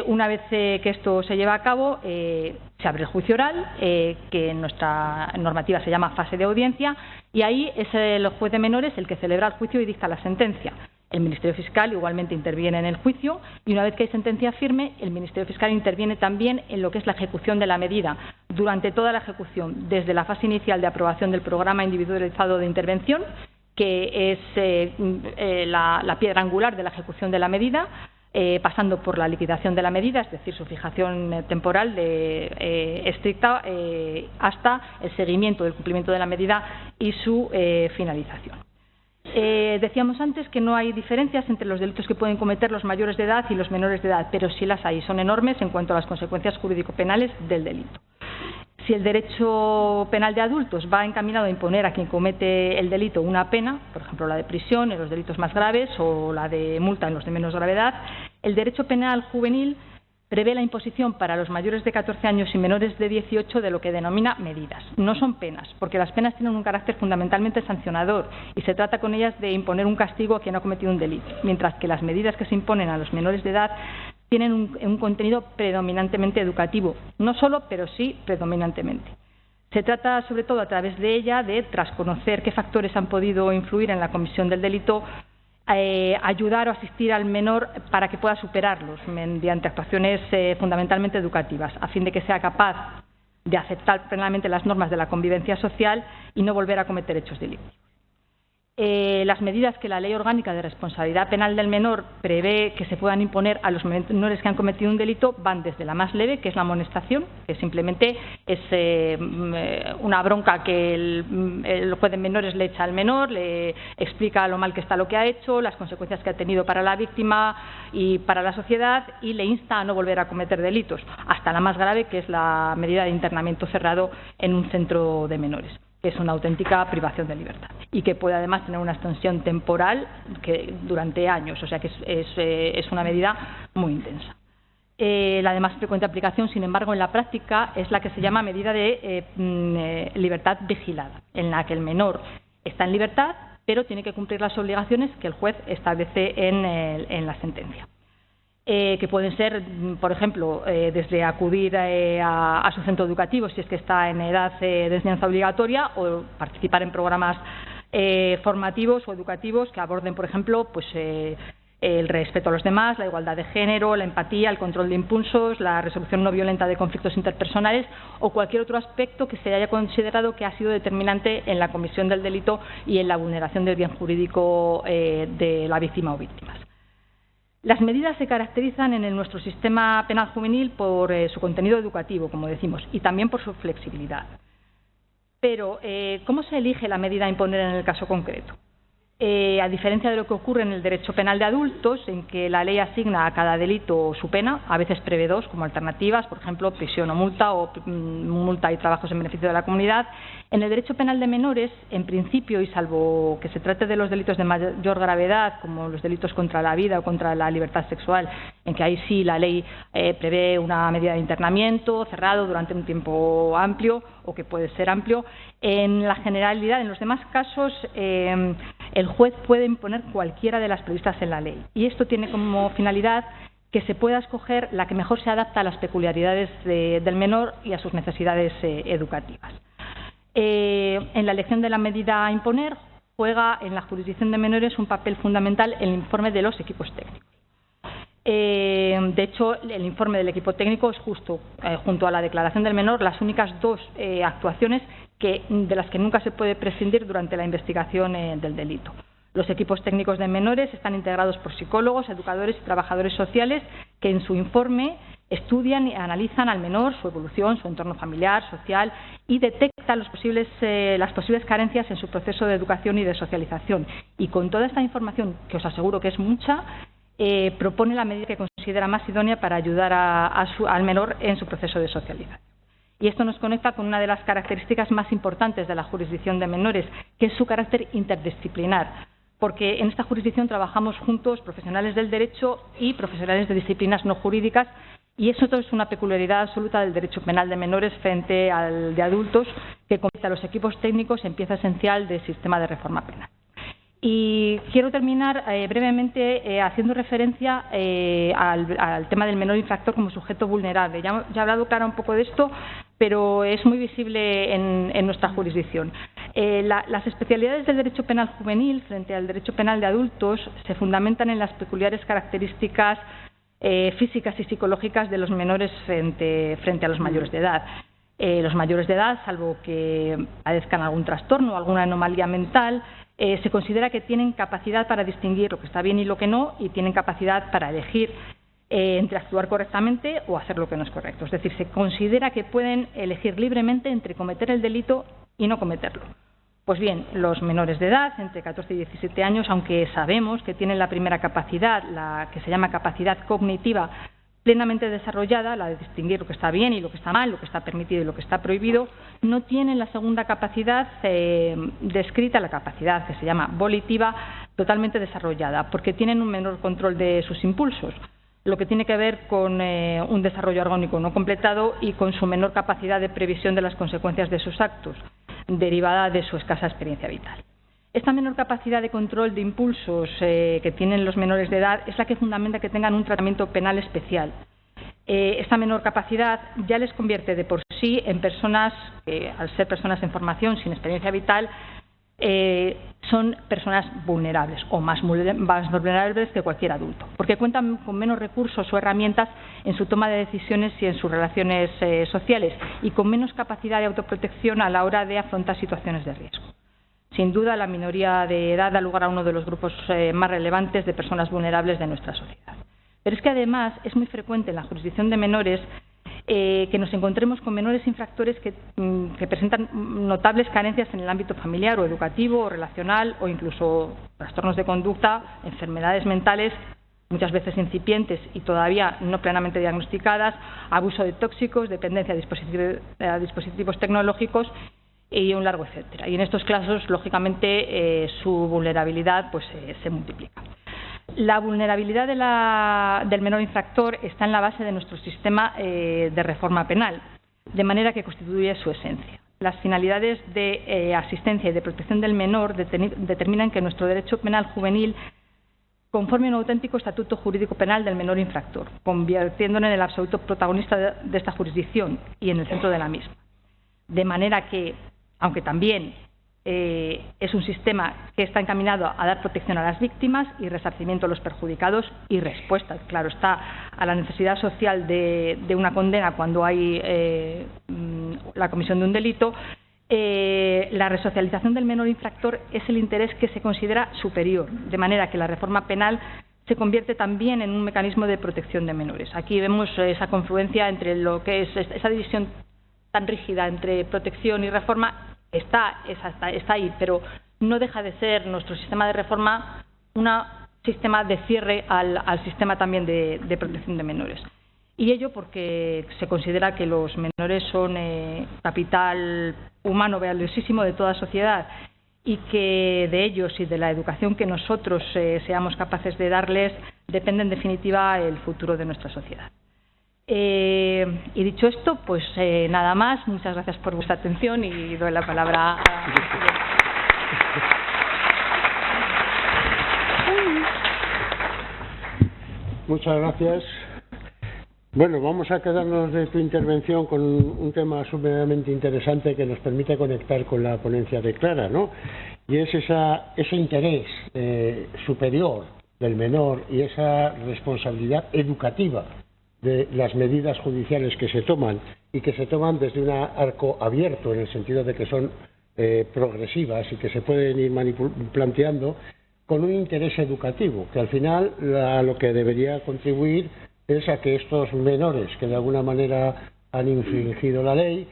Una vez que esto se lleva a cabo, se abre el juicio oral, que en nuestra normativa se llama fase de audiencia, y ahí es el juez de menores el que celebra el juicio y dicta la sentencia. El Ministerio Fiscal igualmente interviene en el juicio, y una vez que hay sentencia firme, el Ministerio Fiscal interviene también en lo que es la ejecución de la medida, durante toda la ejecución, desde la fase inicial de aprobación del programa individualizado de intervención, que es la piedra angular de la ejecución de la medida, pasando por la liquidación de la medida, es decir, su fijación temporal estricta, hasta el seguimiento del cumplimiento de la medida y su finalización. Decíamos antes que no hay diferencias entre los delitos que pueden cometer los mayores de edad y los menores de edad, pero sí las hay, son enormes en cuanto a las consecuencias jurídico-penales del delito. Si el derecho penal de adultos va encaminado a imponer a quien comete el delito una pena, por ejemplo la de prisión en los delitos más graves o la de multa en los de menos gravedad, el derecho penal juvenil prevé la imposición para los mayores de 14 años y menores de 18 de lo que denomina medidas. No son penas, porque las penas tienen un carácter fundamentalmente sancionador y se trata con ellas de imponer un castigo a quien ha cometido un delito, mientras que las medidas que se imponen a los menores de edad tienen un contenido predominantemente educativo, no solo, pero sí predominantemente. Se trata, sobre todo, a través de ella, de, tras conocer qué factores han podido influir en la comisión del delito, ayudar o asistir al menor para que pueda superarlos mediante actuaciones fundamentalmente educativas, a fin de que sea capaz de aceptar plenamente las normas de la convivencia social y no volver a cometer hechos delictivos. Las medidas que la Ley Orgánica de Responsabilidad Penal del Menor prevé que se puedan imponer a los menores que han cometido un delito van desde la más leve, que es la amonestación, que simplemente es una bronca que el juez de menores le echa al menor, le explica lo mal que está lo que ha hecho, las consecuencias que ha tenido para la víctima y para la sociedad, y le insta a no volver a cometer delitos, hasta la más grave, que es la medida de internamiento cerrado en un centro de menores, que es una auténtica privación de libertad y que puede además tener una extensión temporal que durante años, o sea que es una medida muy intensa. La de más frecuente aplicación, sin embargo, en la práctica es la que se llama medida de libertad vigilada, en la que el menor está en libertad, pero tiene que cumplir las obligaciones que el juez establece en la sentencia. Que pueden ser, por ejemplo, desde acudir a su centro educativo si es que está en edad de enseñanza obligatoria, o participar en programas formativos o educativos que aborden, por ejemplo, pues el respeto a los demás, la igualdad de género, la empatía, el control de impulsos, la resolución no violenta de conflictos interpersonales o cualquier otro aspecto que se haya considerado que ha sido determinante en la comisión del delito y en la vulneración del bien jurídico de la víctima o víctimas. Las medidas se caracterizan en nuestro sistema penal juvenil por su contenido educativo, como decimos, y también por su flexibilidad. Pero, ¿cómo se elige la medida a imponer en el caso concreto? A diferencia de lo que ocurre en el derecho penal de adultos, en que la ley asigna a cada delito su pena, a veces prevé dos como alternativas, por ejemplo, prisión o multa y trabajos en beneficio de la comunidad. En el derecho penal de menores, en principio, y salvo que se trate de los delitos de mayor gravedad, como los delitos contra la vida o contra la libertad sexual, en que ahí sí la ley prevé una medida de internamiento cerrado durante un tiempo amplio o que puede ser amplio, en la generalidad, en los demás casos, el juez puede imponer cualquiera de las previstas en la ley. Y esto tiene como finalidad que se pueda escoger la que mejor se adapta a las peculiaridades del menor y a sus necesidades educativas. En la elección de la medida a imponer juega en la jurisdicción de menores un papel fundamental el informe de los equipos técnicos. De hecho, el informe del equipo técnico es justo, junto a la declaración del menor, las únicas dos actuaciones de las que nunca se puede prescindir durante la investigación del delito. Los equipos técnicos de menores están integrados por psicólogos, educadores y trabajadores sociales que en su informe estudian y analizan al menor, su evolución, su entorno familiar, social y detectan las posibles carencias en su proceso de educación y de socialización. Y con toda esta información, que os aseguro que es mucha, propone la medida que considera más idónea para ayudar al menor en su proceso de socialización. Y esto nos conecta con una de las características más importantes de la jurisdicción de menores, que es su carácter interdisciplinar, porque en esta jurisdicción trabajamos juntos profesionales del derecho y profesionales de disciplinas no jurídicas, y eso es una peculiaridad absoluta del derecho penal de menores frente al de adultos, que convierte a los equipos técnicos en pieza esencial del sistema de reforma penal. Y quiero terminar brevemente haciendo referencia al tema del menor infractor como sujeto vulnerable. Ya he hablado, Clara, un poco de esto, pero es muy visible en nuestra jurisdicción. Las especialidades del derecho penal juvenil frente al derecho penal de adultos se fundamentan en las peculiares características físicas y psicológicas de los menores frente a los mayores de edad. Los mayores de edad, salvo que padezcan algún trastorno o alguna anomalía mental, se considera que tienen capacidad para distinguir lo que está bien y lo que no, y tienen capacidad para elegir entre actuar correctamente o hacer lo que no es correcto. Es decir, se considera que pueden elegir libremente entre cometer el delito y no cometerlo. Pues bien, los menores de edad, entre 14 y 17 años, aunque sabemos que tienen la primera capacidad, la que se llama capacidad cognitiva, plenamente desarrollada, la de distinguir lo que está bien y lo que está mal, lo que está permitido y lo que está prohibido, no tienen la segunda capacidad descrita, la capacidad que se llama volitiva, totalmente desarrollada, porque tienen un menor control de sus impulsos. lo que tiene que ver con un desarrollo orgánico no completado y con su menor capacidad de previsión de las consecuencias de sus actos, derivada de su escasa experiencia vital. Esta menor capacidad de control de impulsos que tienen los menores de edad es la que fundamenta que tengan un tratamiento penal especial. Esta menor capacidad ya les convierte de por sí en personas que, al ser personas en formación sin experiencia vital, son personas vulnerables o más vulnerables que cualquier adulto, porque cuentan con menos recursos o herramientas en su toma de decisiones y en sus relaciones sociales y con menos capacidad de autoprotección a la hora de afrontar situaciones de riesgo. Sin duda, la minoría de edad da lugar a uno de los grupos más relevantes de personas vulnerables de nuestra sociedad. Pero es que además es muy frecuente en la jurisdicción de menores que nos encontremos con menores infractores que presentan notables carencias en el ámbito familiar o educativo o relacional o incluso trastornos de conducta, enfermedades mentales, muchas veces incipientes y todavía no plenamente diagnosticadas, abuso de tóxicos, dependencia a dispositivos tecnológicos y un largo etcétera. Y en estos casos, lógicamente, su vulnerabilidad pues, se multiplica. La vulnerabilidad del menor infractor está en la base de nuestro sistema de reforma penal, de manera que constituye su esencia. Las finalidades de asistencia y de protección del menor determinan que nuestro derecho penal juvenil conforme un auténtico estatuto jurídico penal del menor infractor, convirtiéndolo en el absoluto protagonista de esta jurisdicción y en el centro de la misma. De manera que, aunque también es un sistema que está encaminado a dar protección a las víctimas y resarcimiento a los perjudicados y respuesta, claro está, a la necesidad social de una condena cuando hay la comisión de un delito, la resocialización del menor infractor es el interés que se considera superior, de manera que la reforma penal se convierte también en un mecanismo de protección de menores. Aquí vemos esa confluencia entre lo que es esa división tan rígida entre protección y reforma. Está ahí, pero no deja de ser nuestro sistema de reforma un sistema de cierre al sistema también de protección de menores. Y ello porque se considera que los menores son capital humano valiosísimo de toda sociedad y que de ellos y de la educación que nosotros seamos capaces de darles depende en definitiva el futuro de nuestra sociedad. Y dicho esto, pues nada más. Muchas gracias por vuestra atención y doy la palabra a... Muchas gracias. Bueno, vamos a quedarnos de tu intervención con un tema sumamente interesante que nos permite conectar con la ponencia de Clara, ¿no? Y es ese interés superior del menor y esa responsabilidad educativa de las medidas judiciales que se toman y que se toman desde un arco abierto, en el sentido de que son progresivas y que se pueden ir planteando con un interés educativo, que al final lo que debería contribuir es a que estos menores que de alguna manera han infringido la ley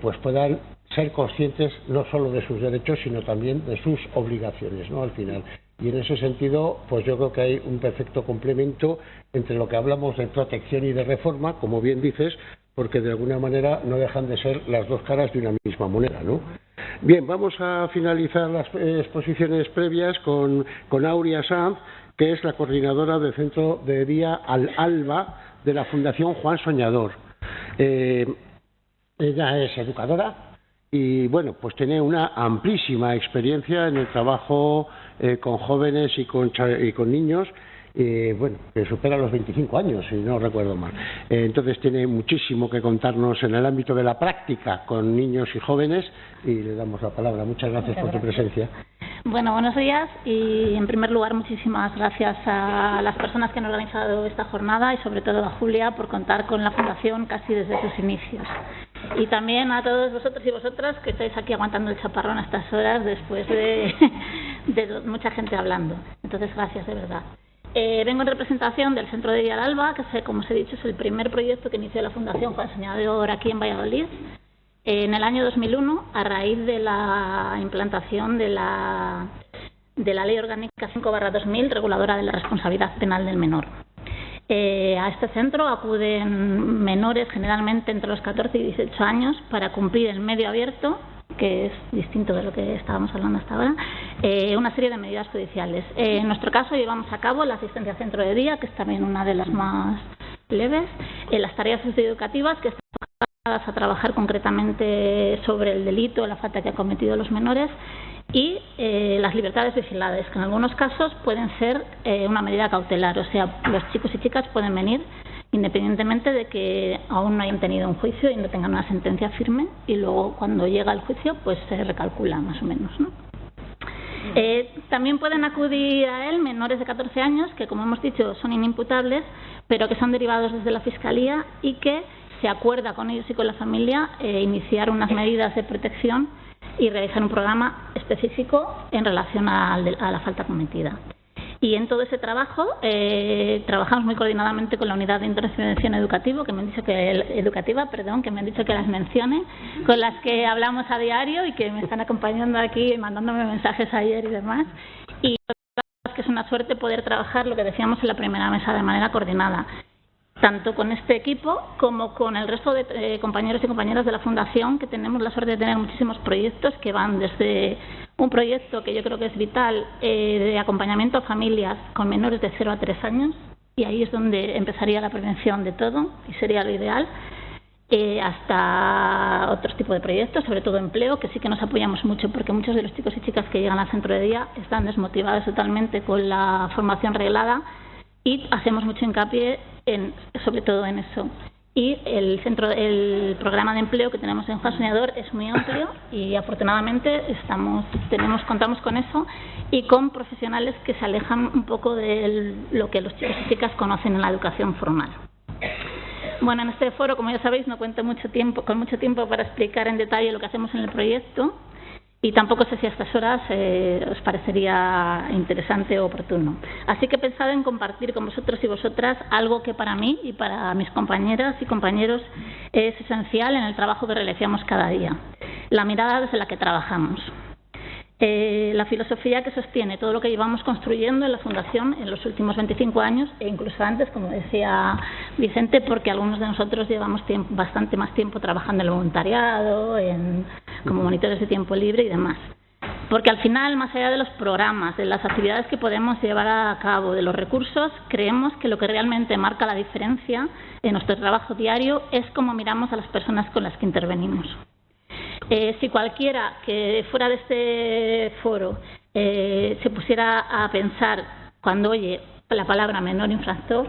pues puedan ser conscientes no solo de sus derechos sino también de sus obligaciones, ¿no? Al final. Y en ese sentido, pues yo creo que hay un perfecto complemento entre lo que hablamos de protección y de reforma, como bien dices, porque de alguna manera no dejan de ser las dos caras de una misma moneda, ¿no? Bien, vamos a finalizar las exposiciones previas con Aurea Sanz, que es la coordinadora del Centro de Día Al-Alba de la Fundación Juan Soñador. Ella es educadora y, bueno, pues tiene una amplísima experiencia en el trabajo con jóvenes y con niños, bueno, que supera los 25 años, si no recuerdo mal. Entonces tiene muchísimo que contarnos en el ámbito de la práctica con niños y jóvenes y le damos la palabra. Muchas gracias por tu presencia. Bueno, buenos días y en primer lugar muchísimas gracias a las personas que han organizado esta jornada y sobre todo a Julia por contar con la Fundación casi desde sus inicios. Y también a todos vosotros y vosotras que estáis aquí aguantando el chaparrón a estas horas después de mucha gente hablando. Entonces, gracias de verdad. Vengo en representación del Centro de Día Al-Alba, que como os he dicho es el primer proyecto que inició la Fundación Juan Soñador aquí en Valladolid en el año 2001 a raíz de la implantación de la Ley Orgánica 5/2000, reguladora de la responsabilidad penal del menor. A este centro acuden menores generalmente entre los 14 y 18 años para cumplir en medio abierto que es distinto de lo que estábamos hablando hasta ahora, una serie de medidas judiciales. En nuestro caso llevamos a cabo la asistencia a centro de día, que es también una de las más leves, las tareas socioeducativas, que están enfocadas a trabajar concretamente sobre el delito, la falta que han cometido los menores, y las libertades vigiladas, que en algunos casos pueden ser una medida cautelar, o sea, los chicos y chicas pueden venir independientemente de que aún no hayan tenido un juicio y no tengan una sentencia firme, y luego cuando llega el juicio pues se recalcula más o menos, ¿no? También pueden acudir a él menores de 14 años que, como hemos dicho, son inimputables, pero que son derivados desde la Fiscalía y que se acuerda con ellos y con la familia iniciar unas medidas de protección y realizar un programa específico en relación a la falta cometida. Y en todo ese trabajo trabajamos muy coordinadamente con la unidad de intervención educativa, que me han dicho que las mencione, con las que hablamos a diario y que me están acompañando aquí, mandándome mensajes ayer y demás. Y que es una suerte poder trabajar, lo que decíamos en la primera mesa, de manera coordinada, tanto con este equipo como con el resto de compañeros y compañeras de la Fundación, que tenemos la suerte de tener muchísimos proyectos que van desde un proyecto que yo creo que es vital de acompañamiento a familias con menores de 0 a 3 años, y ahí es donde empezaría la prevención de todo y sería lo ideal, hasta otros tipos de proyectos, sobre todo empleo, que sí que nos apoyamos mucho, porque muchos de los chicos y chicas que llegan al centro de día están desmotivados totalmente con la formación reglada, y hacemos mucho hincapié sobre todo en eso. Y el programa de empleo que tenemos en Juan Soñador es muy amplio y afortunadamente contamos con eso y con profesionales que se alejan un poco de lo que los chicos y chicas conocen en la educación formal. Bueno, en este foro, como ya sabéis, no cuento con mucho tiempo para explicar en detalle lo que hacemos en el proyecto, y tampoco sé si a estas horas os parecería interesante o oportuno. Así que he pensado en compartir con vosotros y vosotras algo que para mí y para mis compañeras y compañeros es esencial en el trabajo que realizamos cada día: la mirada desde la que trabajamos. La filosofía que sostiene todo lo que llevamos construyendo en la Fundación en los últimos 25 años, e incluso antes, como decía Vicente, porque algunos de nosotros llevamos bastante más tiempo trabajando en el voluntariado, como monitores de tiempo libre y demás. Porque al final, más allá de los programas, de las actividades que podemos llevar a cabo, de los recursos, creemos que lo que realmente marca la diferencia en nuestro trabajo diario es cómo miramos a las personas con las que intervenimos. Si cualquiera que fuera de este foro se pusiera a pensar cuando oye la palabra menor infractor,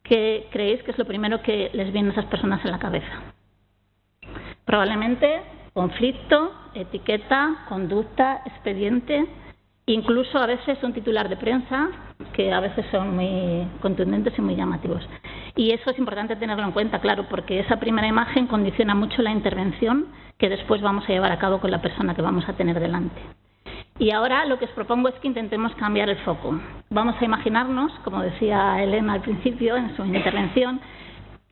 ¿qué creéis que es lo primero que les viene a esas personas en la cabeza? Probablemente conflicto, etiqueta, conducta, expediente, incluso a veces un titular de prensa, que a veces son muy contundentes y muy llamativos. Y eso es importante tenerlo en cuenta, claro, porque esa primera imagen condiciona mucho la intervención que después vamos a llevar a cabo con la persona que vamos a tener delante. Y ahora lo que os propongo es que intentemos cambiar el foco. Vamos a imaginarnos, como decía Elena al principio en su intervención,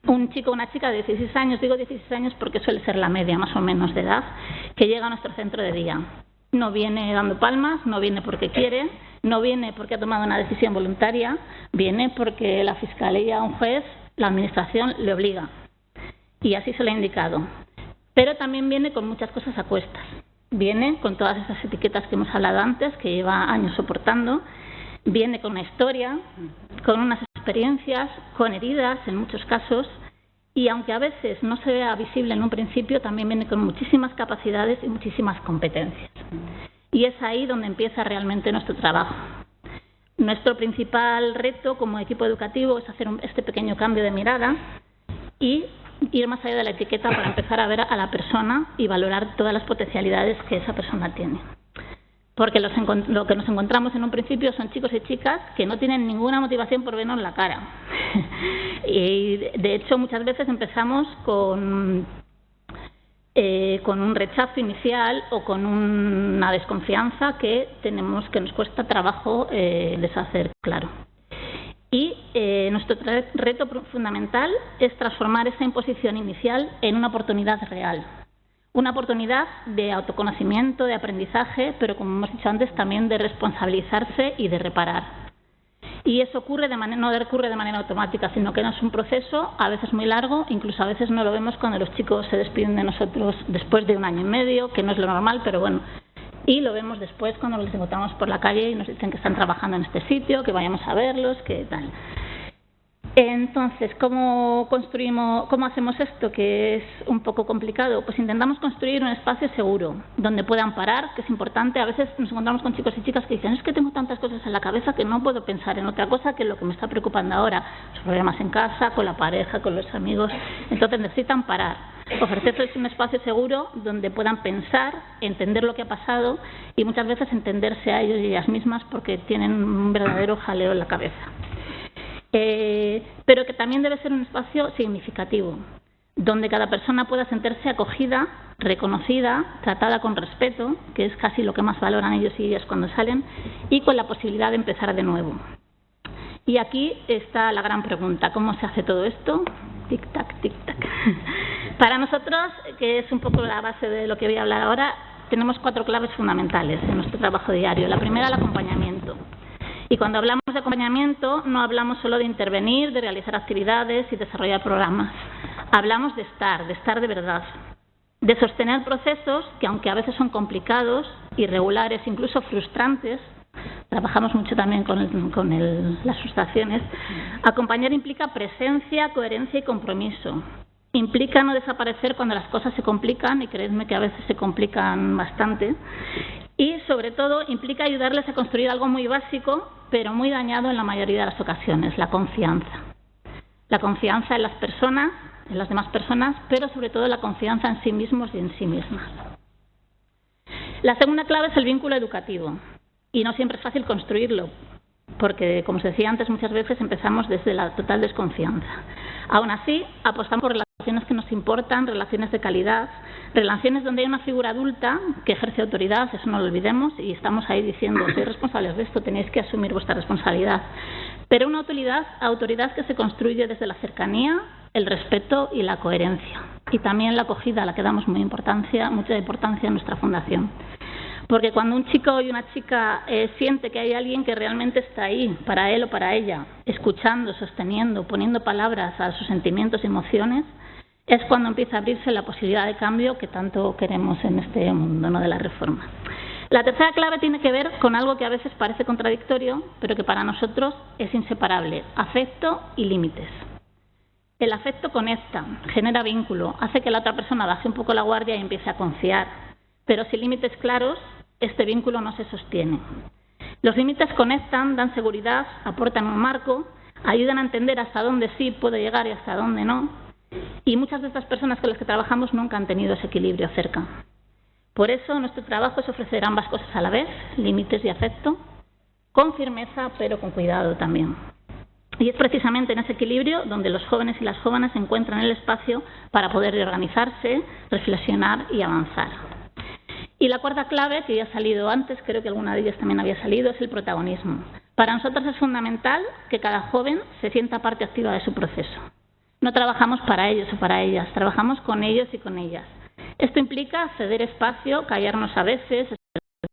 un chico o una chica de 16 años, digo 16 años porque suele ser la media más o menos de edad, que llega a nuestro centro de día. No viene dando palmas, no viene porque quiere, no viene porque ha tomado una decisión voluntaria, viene porque la Fiscalía, un juez, la Administración le obliga. Y así se le ha indicado. Pero también viene con muchas cosas a cuestas. Viene con todas esas etiquetas que hemos hablado antes, que lleva años soportando. Viene con una historia, con unas experiencias, con heridas en muchos casos. Y aunque a veces no se vea visible en un principio, también viene con muchísimas capacidades y muchísimas competencias. Y es ahí donde empieza realmente nuestro trabajo. Nuestro principal reto como equipo educativo es hacer este pequeño cambio de mirada y ir más allá de la etiqueta para empezar a ver a la persona y valorar todas las potencialidades que esa persona tiene. Porque lo que nos encontramos en un principio son chicos y chicas que no tienen ninguna motivación por vernos la cara. Y de hecho muchas veces empezamos con un rechazo inicial o con una desconfianza que nos cuesta trabajo deshacer, claro. Y nuestro reto fundamental es transformar esa imposición inicial en una oportunidad real. Una oportunidad de autoconocimiento, de aprendizaje, pero como hemos dicho antes, también de responsabilizarse y de reparar. Y eso no ocurre de manera automática, sino que es un proceso a veces muy largo, incluso a veces no lo vemos cuando los chicos se despiden de nosotros después de 1 año y medio, que no es lo normal, pero bueno. Y lo vemos después cuando les encontramos por la calle y nos dicen que están trabajando en este sitio, que vayamos a verlos, que tal. Entonces, ¿cómo hacemos esto, que es un poco complicado? Pues intentamos construir un espacio seguro, donde puedan parar, que es importante. A veces nos encontramos con chicos y chicas que dicen, es que tengo tantas cosas en la cabeza que no puedo pensar en otra cosa que lo que me está preocupando ahora. Los problemas en casa, con la pareja, con los amigos. Entonces necesitan parar. Ofrecerles un espacio seguro donde puedan pensar, entender lo que ha pasado y muchas veces entenderse a ellos y ellas mismas porque tienen un verdadero jaleo en la cabeza. Pero que también debe ser un espacio significativo, donde cada persona pueda sentirse acogida, reconocida, tratada con respeto, que es casi lo que más valoran ellos y ellas cuando salen, y con la posibilidad de empezar de nuevo. Y aquí está la gran pregunta, ¿cómo se hace todo esto? Tic-tac, tic-tac. Para nosotros, que es un poco la base de lo que voy a hablar ahora, tenemos 4 claves fundamentales en nuestro trabajo diario. La primera, el acompañamiento. Y cuando hablamos de acompañamiento, no hablamos solo de intervenir, de realizar actividades y desarrollar programas. Hablamos de estar de verdad, de sostener procesos que, aunque a veces son complicados, irregulares, incluso frustrantes, trabajamos mucho también con las frustraciones. Acompañar implica presencia, coherencia y compromiso. Implica no desaparecer cuando las cosas se complican, y creedme que a veces se complican bastante. Y, sobre todo, implica ayudarles a construir algo muy básico, pero muy dañado en la mayoría de las ocasiones, la confianza. La confianza en las personas, en las demás personas, pero sobre todo la confianza en sí mismos y en sí mismas. La segunda clave es el vínculo educativo. Y no siempre es fácil construirlo, porque, como os decía antes, muchas veces empezamos desde la total desconfianza. Aún así, apostamos por relaciones que nos importan, relaciones de calidad, relaciones donde hay una figura adulta que ejerce autoridad, eso no lo olvidemos, y estamos ahí diciendo, sois responsables de esto, tenéis que asumir vuestra responsabilidad. Pero una autoridad que se construye desde la cercanía, el respeto y la coherencia. Y también la acogida, a la que damos mucha importancia en nuestra fundación. Porque cuando un chico y una chica siente que hay alguien que realmente está ahí, para él o para ella, escuchando, sosteniendo, poniendo palabras a sus sentimientos y emociones, es cuando empieza a abrirse la posibilidad de cambio que tanto queremos en este mundo, ¿no?, de la reforma. La tercera clave tiene que ver con algo que a veces parece contradictorio, pero que para nosotros es inseparable: afecto y límites. El afecto conecta, genera vínculo, hace que la otra persona baje un poco la guardia y empiece a confiar. Pero sin límites claros, este vínculo no se sostiene. Los límites conectan, dan seguridad, aportan un marco, ayudan a entender hasta dónde sí puedo llegar y hasta dónde no. Y muchas de estas personas con las que trabajamos nunca han tenido ese equilibrio cerca. Por eso nuestro trabajo es ofrecer ambas cosas a la vez, límites y afecto, con firmeza pero con cuidado también. Y es precisamente en ese equilibrio donde los jóvenes y las jóvenes encuentran el espacio para poder reorganizarse, reflexionar y avanzar. Y la cuarta clave, que ya ha salido antes, creo que alguna de ellas también había salido, es el protagonismo. Para nosotros es fundamental que cada joven se sienta parte activa de su proceso. No trabajamos para ellos o para ellas, trabajamos con ellos y con ellas. Esto implica ceder espacio, callarnos a veces, es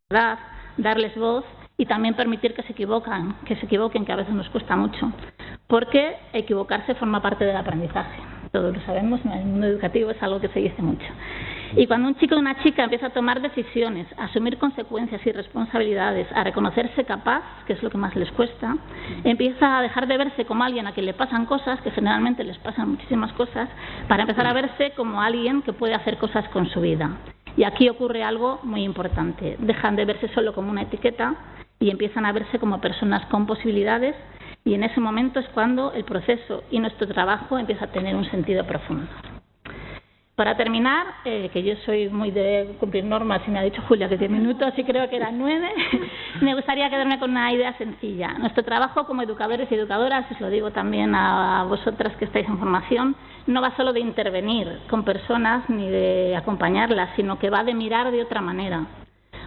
verdad, darles voz y también permitir que se equivoquen, que a veces nos cuesta mucho, porque equivocarse forma parte del aprendizaje. Todos lo sabemos, en el mundo educativo es algo que se dice mucho. Y cuando un chico o una chica empieza a tomar decisiones, a asumir consecuencias y responsabilidades, a reconocerse capaz, que es lo que más les cuesta, empieza a dejar de verse como alguien a quien le pasan cosas, que generalmente les pasan muchísimas cosas, para empezar a verse como alguien que puede hacer cosas con su vida. Y aquí ocurre algo muy importante. Dejan de verse solo como una etiqueta y empiezan a verse como personas con posibilidades, y en ese momento es cuando el proceso y nuestro trabajo empieza a tener un sentido profundo. Para terminar, que yo soy muy de cumplir normas y me ha dicho Julia que 10 minutos y creo que eran 9, me gustaría quedarme con una idea sencilla. Nuestro trabajo como educadores y educadoras, os lo digo también a vosotras que estáis en formación, no va solo de intervenir con personas ni de acompañarlas, sino que va de mirar de otra manera.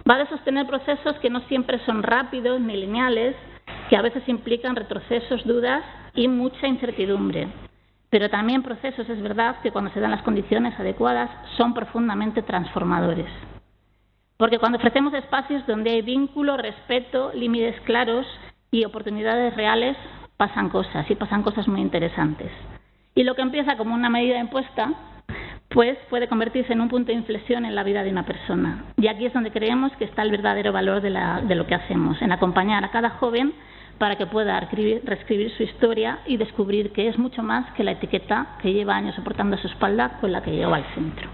Va de sostener procesos que no siempre son rápidos ni lineales, que a veces implican retrocesos, dudas y mucha incertidumbre. Pero también procesos, es verdad, que cuando se dan las condiciones adecuadas son profundamente transformadores. Porque cuando ofrecemos espacios donde hay vínculo, respeto, límites claros, y oportunidades reales pasan cosas, y pasan cosas muy interesantes. Y lo que empieza como una medida impuesta, pues puede convertirse en un punto de inflexión en la vida de una persona. Y aquí es donde creemos que está el verdadero valor de lo que hacemos, en acompañar a cada joven para que pueda reescribir su historia y descubrir que es mucho más que la etiqueta que lleva años soportando a su espalda con la que llegó al centro.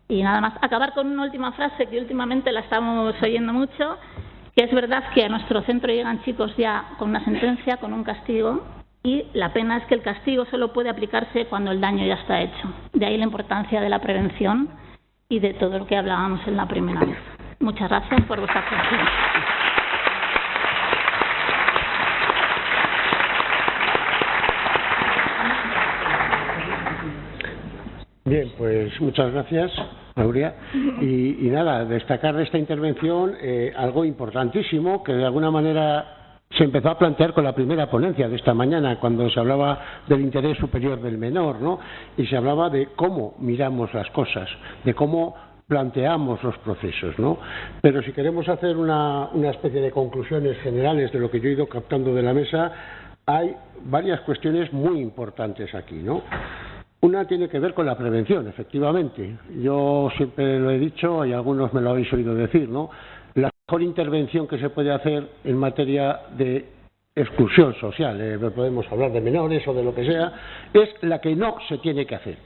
Y nada más, acabar con una última frase que últimamente la estamos oyendo mucho, que es verdad que a nuestro centro llegan chicos ya con una sentencia, con un castigo, y la pena es que el castigo solo puede aplicarse cuando el daño ya está hecho. De ahí la importancia de la prevención y de todo lo que hablábamos en la primera vez. Muchas gracias por vuestra atención. Bien, pues muchas gracias, Aurea. Y nada, destacar de esta intervención algo importantísimo que de alguna manera se empezó a plantear con la primera ponencia de esta mañana, cuando se hablaba del interés superior del menor, ¿no? Y se hablaba de cómo miramos las cosas, de cómo planteamos los procesos, ¿no? Pero si queremos hacer una especie de conclusiones generales de lo que yo he ido captando de la mesa, hay varias cuestiones muy importantes aquí, ¿no? Una tiene que ver con la prevención, efectivamente. Yo siempre lo he dicho y algunos me lo habéis oído decir, ¿no? La mejor intervención que se puede hacer en materia de exclusión social, podemos hablar de menores o de lo que sea, es la que no se tiene que hacer.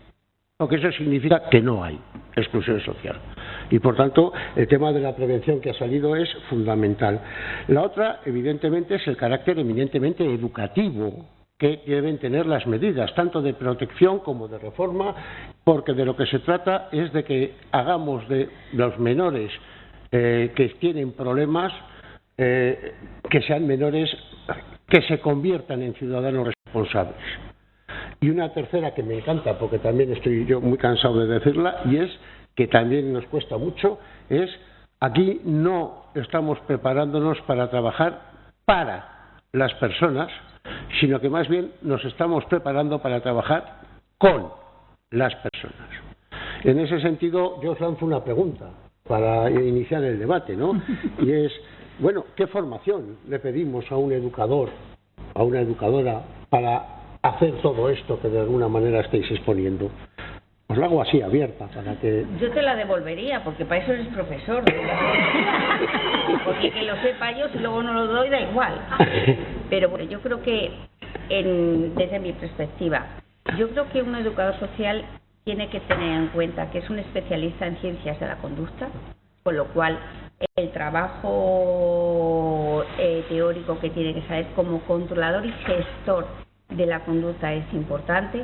Porque eso significa que no hay exclusión social. Y por tanto, el tema de la prevención que ha salido es fundamental. La otra, evidentemente, es el carácter eminentemente educativo que deben tener las medidas, tanto de protección como de reforma, porque de lo que se trata es de que hagamos de los menores que tienen problemas, que sean menores que se conviertan en ciudadanos responsables. Y una tercera que me encanta, porque también estoy yo muy cansado de decirla, y es que también nos cuesta mucho, es aquí no estamos preparándonos para trabajar para las personas, sino que más bien nos estamos preparando para trabajar con las personas. En ese sentido, yo os lanzo una pregunta para iniciar el debate, ¿no? Y es, bueno, ¿qué formación le pedimos a un educador, a una educadora, para hacer todo esto que de alguna manera estáis exponiendo? Os la hago así, abierta, para que... Yo te la devolvería, porque para eso eres profesor. Porque que lo sepa yo, si luego no lo doy, da igual. Pero bueno, yo creo que, desde mi perspectiva, yo creo que un educador social tiene que tener en cuenta que es un especialista en ciencias de la conducta, con lo cual el trabajo teórico que tiene que saber como controlador y gestor de la conducta es importante.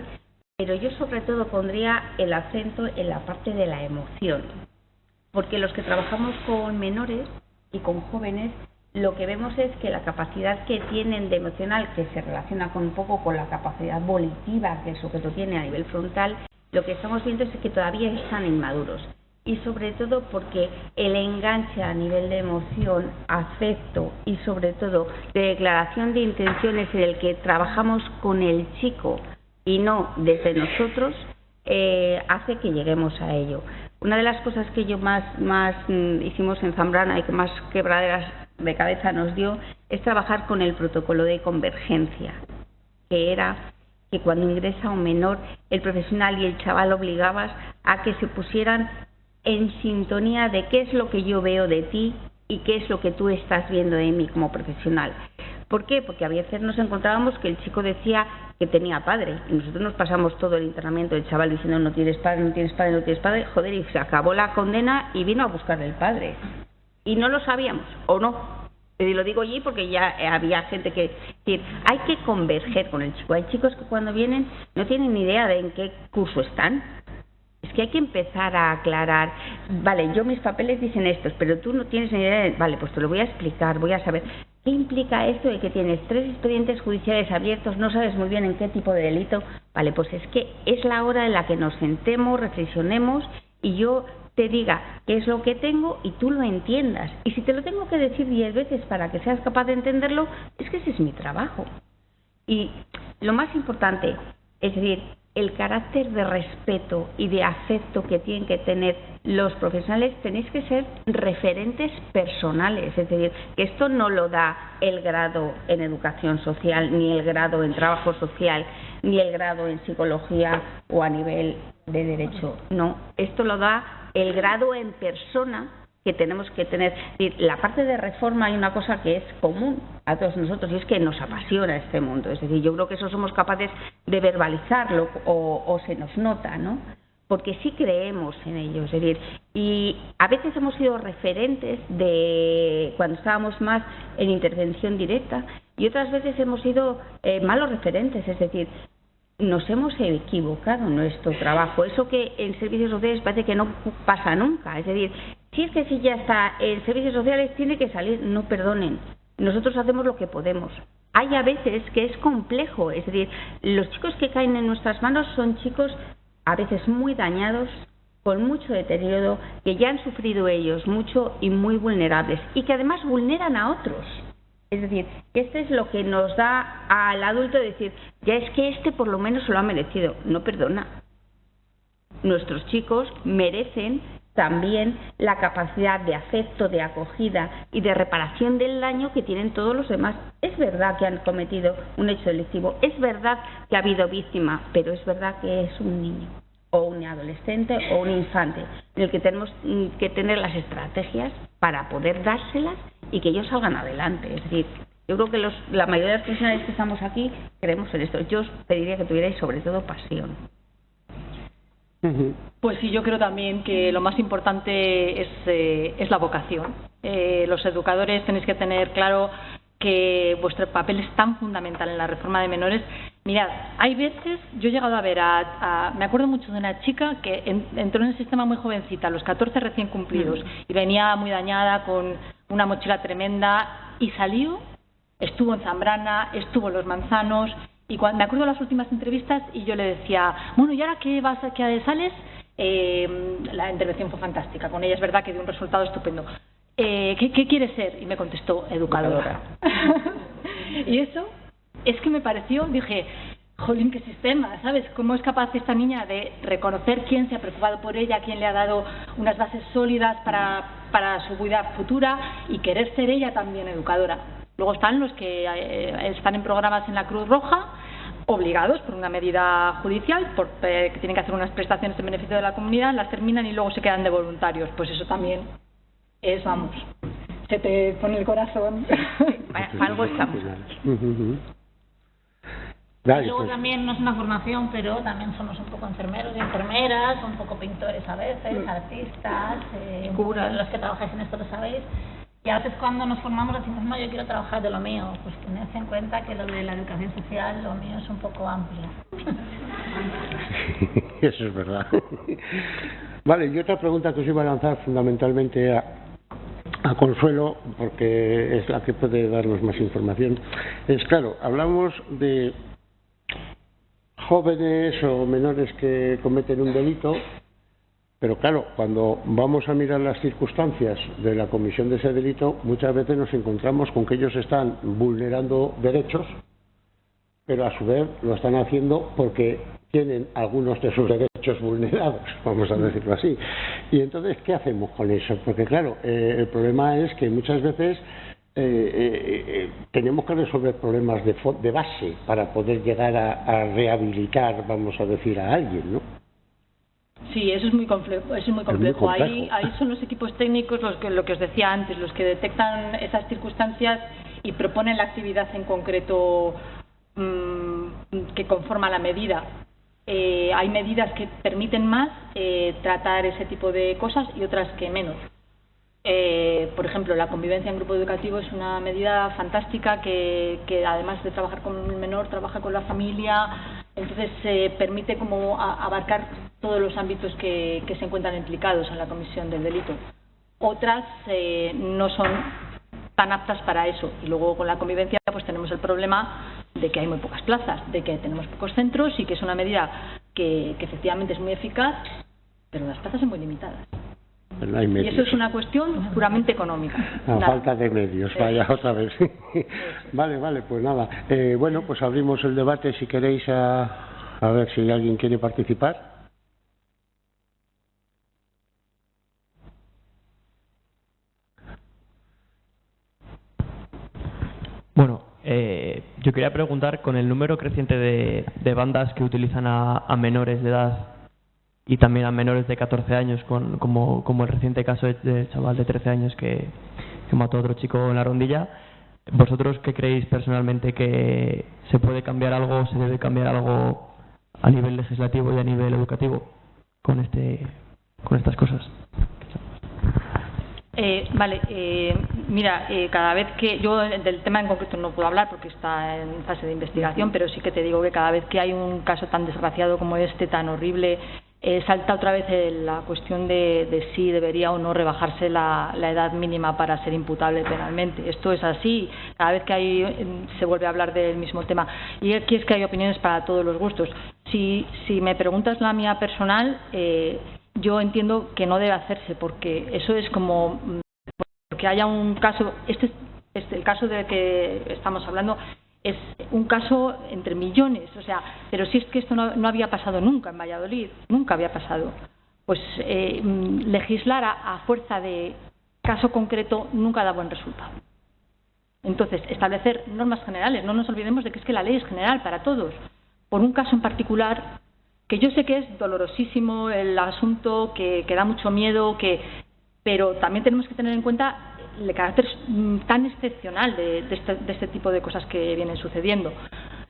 Pero yo sobre todo pondría el acento en la parte de la emoción, porque los que trabajamos con menores y con jóvenes, lo que vemos es que la capacidad que tienen de emocional, que se relaciona con un poco con la capacidad volitiva que el sujeto tiene a nivel frontal, lo que estamos viendo es que todavía están inmaduros. Y sobre todo porque el enganche a nivel de emoción, afecto y sobre todo de declaración de intenciones en el que trabajamos con el chico y no desde nosotros, hace que lleguemos a ello. Una de las cosas que yo más hicimos en Zambrana y que más quebraderas de cabeza nos dio es trabajar con el protocolo de convergencia, que era que cuando ingresa un menor, el profesional y el chaval obligabas a que se pusieran en sintonía de qué es lo que yo veo de ti y qué es lo que tú estás viendo de mí como profesional. ¿Por qué? Porque a veces nos encontrábamos que el chico decía que tenía padre y nosotros nos pasamos todo el internamiento del chaval diciendo no tienes padre, no tienes padre, no tienes padre, joder, y se acabó la condena y vino a buscar el padre. Y no lo sabíamos, ¿o no? Y lo digo allí porque ya había gente que decir, hay que converger con el chico. Hay chicos que cuando vienen no tienen ni idea de en qué curso están. Es que hay que empezar a aclarar, vale, yo mis papeles dicen estos, pero tú no tienes ni idea de, vale, pues te lo voy a explicar, voy a saber. ¿Qué implica esto de que tienes 3 expedientes judiciales abiertos, no sabes muy bien en qué tipo de delito? Vale, pues es que es la hora en la que nos sentemos, reflexionemos y yo te diga qué es lo que tengo y tú lo entiendas. Y si te lo tengo que decir 10 veces para que seas capaz de entenderlo, es que ese es mi trabajo. Y lo más importante, es decir, el carácter de respeto y de afecto que tienen que tener los profesionales, tenéis que ser referentes personales, es decir, que esto no lo da el grado en educación social, ni el grado en trabajo social, ni el grado en psicología o a nivel de derecho, no, esto lo da el grado en persona que tenemos que tener. La parte de reforma, hay una cosa que es común a todos nosotros y es que nos apasiona este mundo, es decir, yo creo que eso somos capaces de verbalizarlo o se nos nota, ¿no? Porque sí creemos en ello, es decir, y a veces hemos sido referentes de cuando estábamos más en intervención directa y otras veces hemos sido malos referentes, es decir, nos hemos equivocado en nuestro trabajo, eso que en servicios sociales parece que no pasa nunca, es decir, si es que si ya está en servicios sociales tiene que salir, no perdonen, nosotros hacemos lo que podemos. Hay a veces que es complejo, es decir, los chicos que caen en nuestras manos son chicos a veces muy dañados, con mucho deterioro, que ya han sufrido ellos mucho y muy vulnerables, y que además vulneran a otros. Es decir, este es lo que nos da al adulto decir, ya es que este por lo menos se lo ha merecido. No perdona. Nuestros chicos merecen también la capacidad de afecto, de acogida y de reparación del daño que tienen todos los demás. Es verdad que han cometido un hecho delictivo, es verdad que ha habido víctima, pero es verdad que es un niño o un adolescente o un infante en el que tenemos que tener las estrategias para poder dárselas y que ellos salgan adelante. Es decir, yo creo que la mayoría de los profesionales que estamos aquí creemos en esto. Yo os pediría que tuvierais sobre todo pasión. Pues sí, yo creo también que lo más importante es la vocación. Los educadores tenéis que tener claro que vuestro papel es tan fundamental en la reforma de menores. Mirad, hay veces, yo he llegado a ver me acuerdo mucho de una chica que entró en el sistema muy jovencita, a los 14 recién cumplidos, y venía muy dañada con una mochila tremenda, y salió, estuvo en Zambrana, estuvo en Los Manzanos, y me acuerdo de las últimas entrevistas y yo le decía, bueno, ¿y ahora qué sales? La intervención fue fantástica, con ella es verdad que dio un resultado estupendo. ¿Qué quieres ser? Y me contestó, educadora. Y eso es que me pareció, dije, jolín, qué sistema, ¿sabes? ¿Cómo es capaz esta niña de reconocer quién se ha preocupado por ella, quién le ha dado unas bases sólidas para su vida futura y querer ser ella también educadora? Luego están los que están en programas en la Cruz Roja, obligados por una medida judicial, que tienen que hacer unas prestaciones en beneficio de la comunidad, las terminan y luego se quedan de voluntarios. Pues eso también es, vamos, se te pone el corazón. Algo estamos. Y luego también no es una formación, pero también somos un poco enfermeros y enfermeras, un poco pintores a veces, artistas, curas, los que trabajáis en esto lo sabéis. Y a veces cuando nos formamos decimos, no, yo quiero trabajar de lo mío. Pues tened en cuenta que lo de la educación social, lo mío es un poco amplio. Eso es verdad. Vale, y otra pregunta que os iba a lanzar fundamentalmente a Consuelo, porque es la que puede darnos más información, es claro, hablamos de jóvenes o menores que cometen un delito, pero claro, cuando vamos a mirar las circunstancias de la comisión de ese delito, muchas veces nos encontramos con que ellos están vulnerando derechos, pero a su vez lo están haciendo porque tienen algunos de sus derechos vulnerados, vamos a decirlo así. Y entonces, ¿qué hacemos con eso? Porque claro, el problema es que muchas veces tenemos que resolver problemas de base para poder llegar a rehabilitar, vamos a decir, a alguien, ¿no? Sí, eso es muy complejo. Es muy complejo. Ahí son los equipos técnicos, lo que os decía antes, los que detectan esas circunstancias y proponen la actividad en concreto que conforma la medida. Hay medidas que permiten más tratar ese tipo de cosas y otras que menos. Por ejemplo, la convivencia en grupo educativo es una medida fantástica que además de trabajar con el menor, trabaja con la familia. Entonces permite como abarcar todos los ámbitos que se encuentran implicados en la comisión del delito. Otras no son tan aptas para eso. Y luego con la convivencia pues tenemos el problema de que hay muy pocas plazas, de que tenemos pocos centros y que es una medida que efectivamente es muy eficaz, pero las plazas son muy limitadas. Y eso es una cuestión puramente económica. Falta de medios, vaya otra vez. Vale, pues nada. Bueno, pues abrimos el debate si queréis a A ver si alguien quiere participar. Bueno, yo quería preguntar, con el número creciente de bandas que utilizan a menores de edad y también a menores de 14 años, como el reciente caso del chaval de 13 años que mató a otro chico en la Rondilla, ¿vosotros qué creéis personalmente? ¿Que se puede cambiar algo, se debe cambiar algo a nivel legislativo y a nivel educativo con estas cosas? Mira, cada vez que yo del tema en concreto no puedo hablar porque está en fase de investigación, pero sí que te digo que cada vez que hay un caso tan desgraciado como este, tan horrible, salta otra vez la cuestión de si debería o no rebajarse la edad mínima para ser imputable penalmente. Esto es así, cada vez que se vuelve a hablar del mismo tema. Y aquí es que hay opiniones para todos los gustos. Si me preguntas la mía personal, yo entiendo que no debe hacerse, porque eso es como porque haya un caso, el caso del que estamos hablando es un caso entre millones, o sea, pero si es que esto no había pasado nunca en Valladolid, nunca había pasado, pues legislar a fuerza de caso concreto nunca da buen resultado. Entonces, establecer normas generales, no nos olvidemos de que es que la ley es general para todos, por un caso en particular, que yo sé que es dolorosísimo el asunto, que da mucho miedo, pero también tenemos que tener en cuenta el carácter tan excepcional de este tipo de cosas que vienen sucediendo.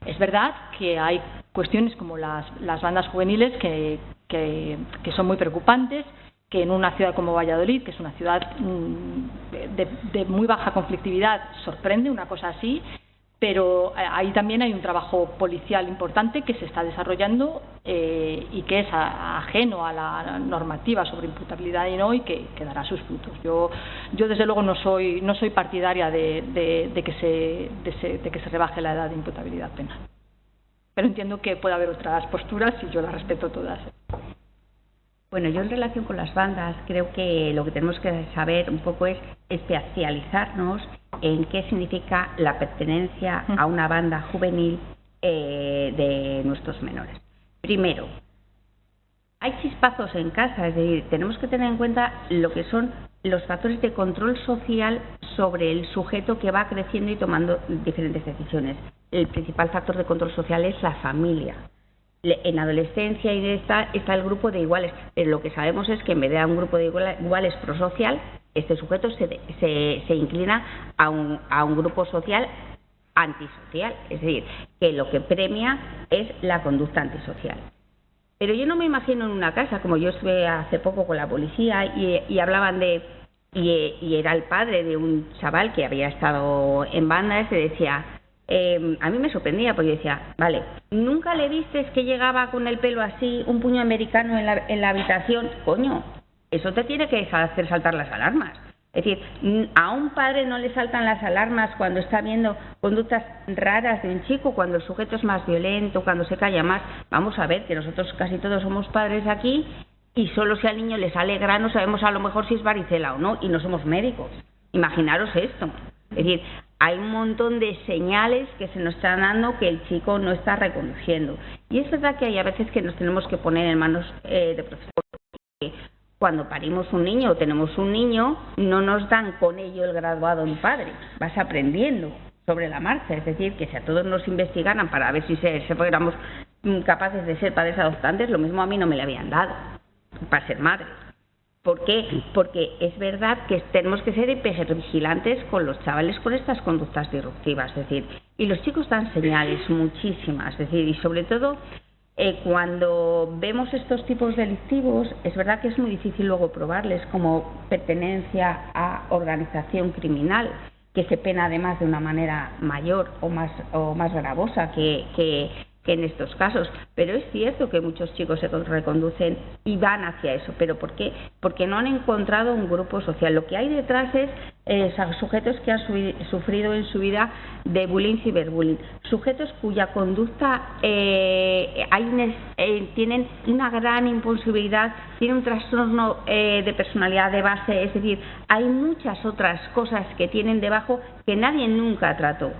Es verdad que hay cuestiones como las bandas juveniles que son muy preocupantes, que en una ciudad como Valladolid, que es una ciudad de muy baja conflictividad, sorprende una cosa así, pero ahí también hay un trabajo policial importante que se está desarrollando y que es ajeno a la normativa sobre imputabilidad y que dará sus frutos. Yo desde luego no soy partidaria de que se rebaje la edad de imputabilidad penal, pero entiendo que puede haber otras posturas y yo las respeto todas. Bueno, yo en relación con las bandas creo que lo que tenemos que saber un poco es especializarnos en qué significa la pertenencia a una banda juvenil de nuestros menores. Primero, hay chispazos en casa, es decir, tenemos que tener en cuenta lo que son los factores de control social sobre el sujeto que va creciendo y tomando diferentes decisiones. El principal factor de control social es la familia. En adolescencia y está el grupo de iguales, pero lo que sabemos es que en vez de a un grupo de iguales prosocial, este sujeto se inclina a un grupo social antisocial, es decir, que lo que premia es la conducta antisocial. Pero yo no me imagino en una casa, como yo estuve hace poco con la policía y hablaban y era el padre de un chaval que había estado en banda y se decía... a mí me sorprendía porque yo decía, vale, ¿nunca le viste que llegaba con el pelo así, un puño americano en la habitación? Coño, eso te tiene que hacer saltar las alarmas. Es decir, a un padre no le saltan las alarmas cuando está viendo conductas raras de un chico, cuando el sujeto es más violento, cuando se calla más. Vamos a ver que nosotros casi todos somos padres aquí y solo si al niño le sale grano sabemos a lo mejor si es varicela o no, y no somos médicos. Imaginaros esto. Es decir, hay un montón de señales que se nos están dando que el chico no está reconociendo. Y es verdad que hay a veces que nos tenemos que poner en manos de profesores. Cuando parimos un niño o tenemos un niño, no nos dan con ello el graduado en padre. Vas aprendiendo sobre la marcha. Es decir, que si a todos nos investigaran para ver si fuéramos capaces de ser padres adoptantes, lo mismo a mí no me le habían dado para ser madre. ¿Por qué? Porque es verdad que tenemos que ser vigilantes con los chavales con estas conductas disruptivas, es decir, y los chicos dan señales muchísimas, es decir, y sobre todo cuando vemos estos tipos delictivos, es verdad que es muy difícil luego probarles como pertenencia a organización criminal, que se pena además de una manera mayor o más gravosa que en estos casos, pero es cierto que muchos chicos se reconducen y van hacia eso, pero ¿por qué? Porque no han encontrado un grupo social. Lo que hay detrás es sujetos que han sufrido en su vida de bullying, ciberbullying, sujetos cuya conducta tienen una gran impulsividad, tienen un trastorno de personalidad de base, es decir, hay muchas otras cosas que tienen debajo que nadie nunca trató.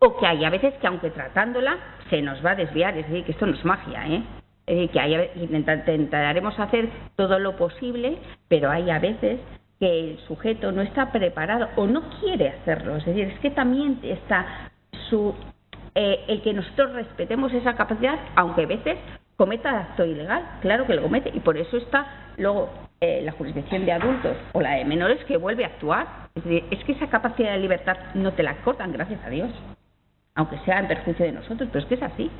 O que hay a veces que aunque tratándola se nos va a desviar, es decir, que esto no es magia, ¿eh? Es decir, que intentaremos hacer todo lo posible, pero hay a veces que el sujeto no está preparado o no quiere hacerlo. Es decir, es que también está el que nosotros respetemos esa capacidad, aunque a veces cometa acto ilegal, claro que lo comete, y por eso está luego la jurisdicción de adultos o la de menores que vuelve a actuar. Es decir, es que esa capacidad de libertad no te la cortan, gracias a Dios, aunque sea en perjuicio de nosotros, pero es que es así.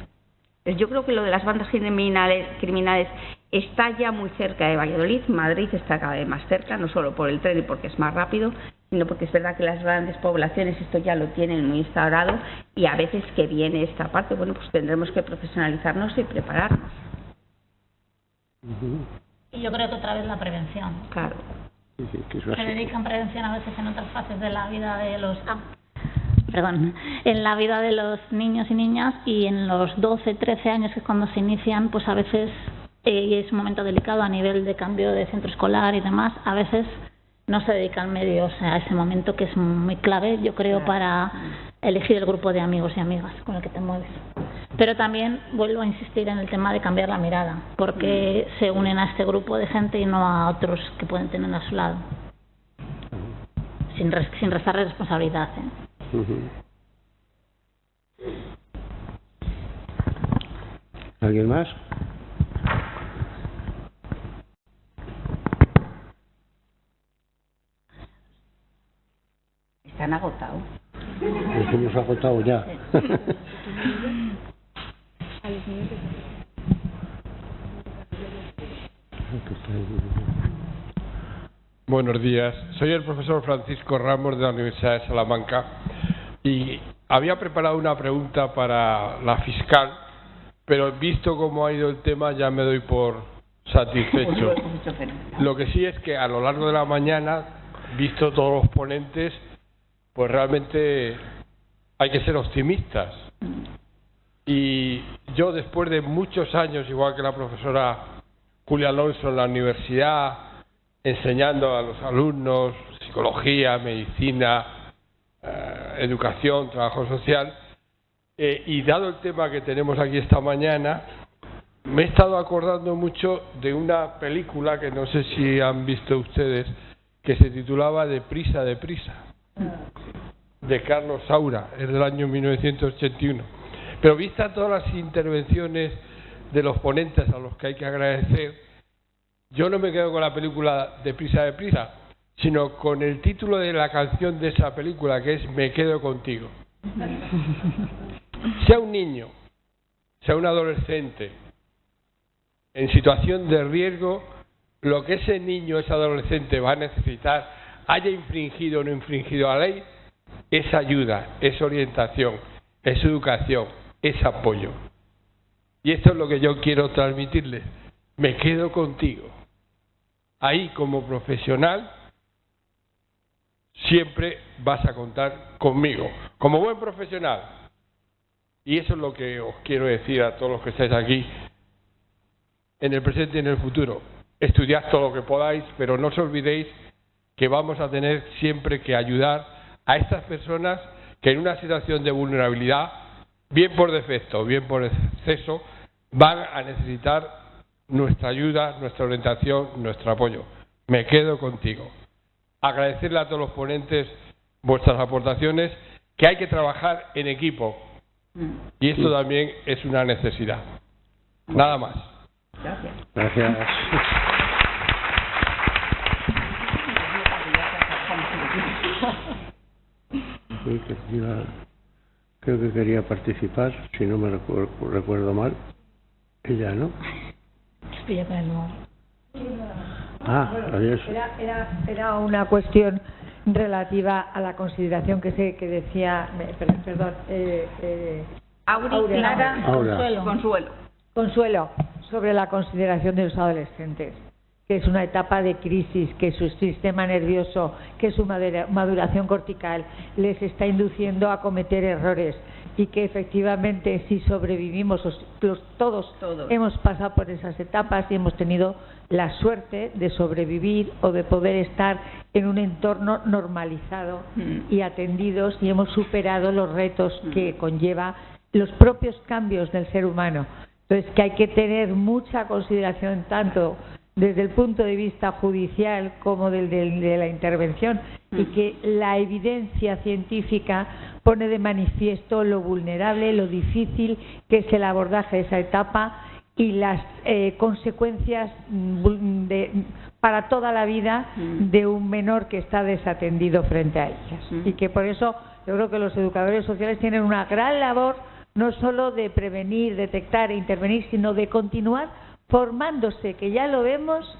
Pues yo creo que lo de las bandas criminales está ya muy cerca de Valladolid. Madrid está cada vez más cerca, no solo por el tren y porque es más rápido, sino porque es verdad que las grandes poblaciones esto ya lo tienen muy instaurado, y a veces que viene esta parte, bueno, pues tendremos que profesionalizarnos y prepararnos. Y yo creo que otra vez la prevención. Claro. Se dedican prevención a veces en otras fases de la vida de los... en la vida de los niños y niñas, y en los 12, 13 años, que es cuando se inician, pues a veces es un momento delicado a nivel de cambio de centro escolar y demás. A veces no se dedican medios a ese momento, que es muy clave, yo creo, para elegir el grupo de amigos y amigas con el que te mueves. Pero también vuelvo a insistir en el tema de cambiar la mirada, porque se unen a este grupo de gente y no a otros que pueden tener a su lado, sin restarle responsabilidad, ¿Alguien más? Están agotados. Nos hemos agotado ya. Buenos días, soy el profesor Francisco Ramos de la Universidad de Salamanca y había preparado una pregunta para la fiscal, pero visto cómo ha ido el tema ya me doy por satisfecho. Lo que sí es que a lo largo de la mañana, visto todos los ponentes, pues realmente hay que ser optimistas. Y yo, después de muchos años, igual que la profesora Julia Alonso en la universidad, enseñando a los alumnos psicología, medicina, educación, trabajo social, y dado el tema que tenemos aquí esta mañana, me he estado acordando mucho de una película que no sé si han visto ustedes, que se titulaba Deprisa, de Carlos Saura, es del año 1981. Pero vistas todas las intervenciones de los ponentes, a los que hay que agradecer, yo no me quedo con la película Deprisa, sino con el título de la canción de esa película, que es Me quedo contigo. Sea un niño, sea un adolescente, en situación de riesgo, lo que ese niño, ese adolescente va a necesitar, haya infringido o no infringido la ley, es ayuda, es orientación, es educación, es apoyo. Y esto es lo que yo quiero transmitirles. Me quedo contigo. Ahí, como profesional, siempre vas a contar conmigo, como buen profesional. Y eso es lo que os quiero decir a todos los que estáis aquí, en el presente y en el futuro. Estudiad todo lo que podáis, pero no os olvidéis que vamos a tener siempre que ayudar a estas personas que en una situación de vulnerabilidad, bien por defecto, bien por exceso, van a necesitar nuestra ayuda, nuestra orientación, nuestro apoyo. Me quedo contigo. Agradecerle a todos los ponentes vuestras aportaciones, que hay que trabajar en equipo. Y esto también es una necesidad. Nada más. Gracias. Creo que quería participar, si no me recuerdo mal. Ella, ¿no? Adiós. Era una cuestión relativa a la consideración que decía, Consuelo, sobre la consideración de los adolescentes, que es una etapa de crisis, que su sistema nervioso, que su maduración cortical les está induciendo a cometer errores, y que efectivamente si sobrevivimos, todos hemos pasado por esas etapas y hemos tenido la suerte de sobrevivir o de poder estar en un entorno normalizado y atendidos, y hemos superado los retos que conlleva los propios cambios del ser humano. Entonces, que hay que tener mucha consideración tanto desde el punto de vista judicial como de la intervención, y que la evidencia científica pone de manifiesto lo vulnerable, lo difícil que es el abordaje de esa etapa y las consecuencias para toda la vida de un menor que está desatendido frente a ellas. Y que por eso yo creo que los educadores sociales tienen una gran labor, no solo de prevenir, detectar e intervenir, sino de continuar formándose, que ya lo vemos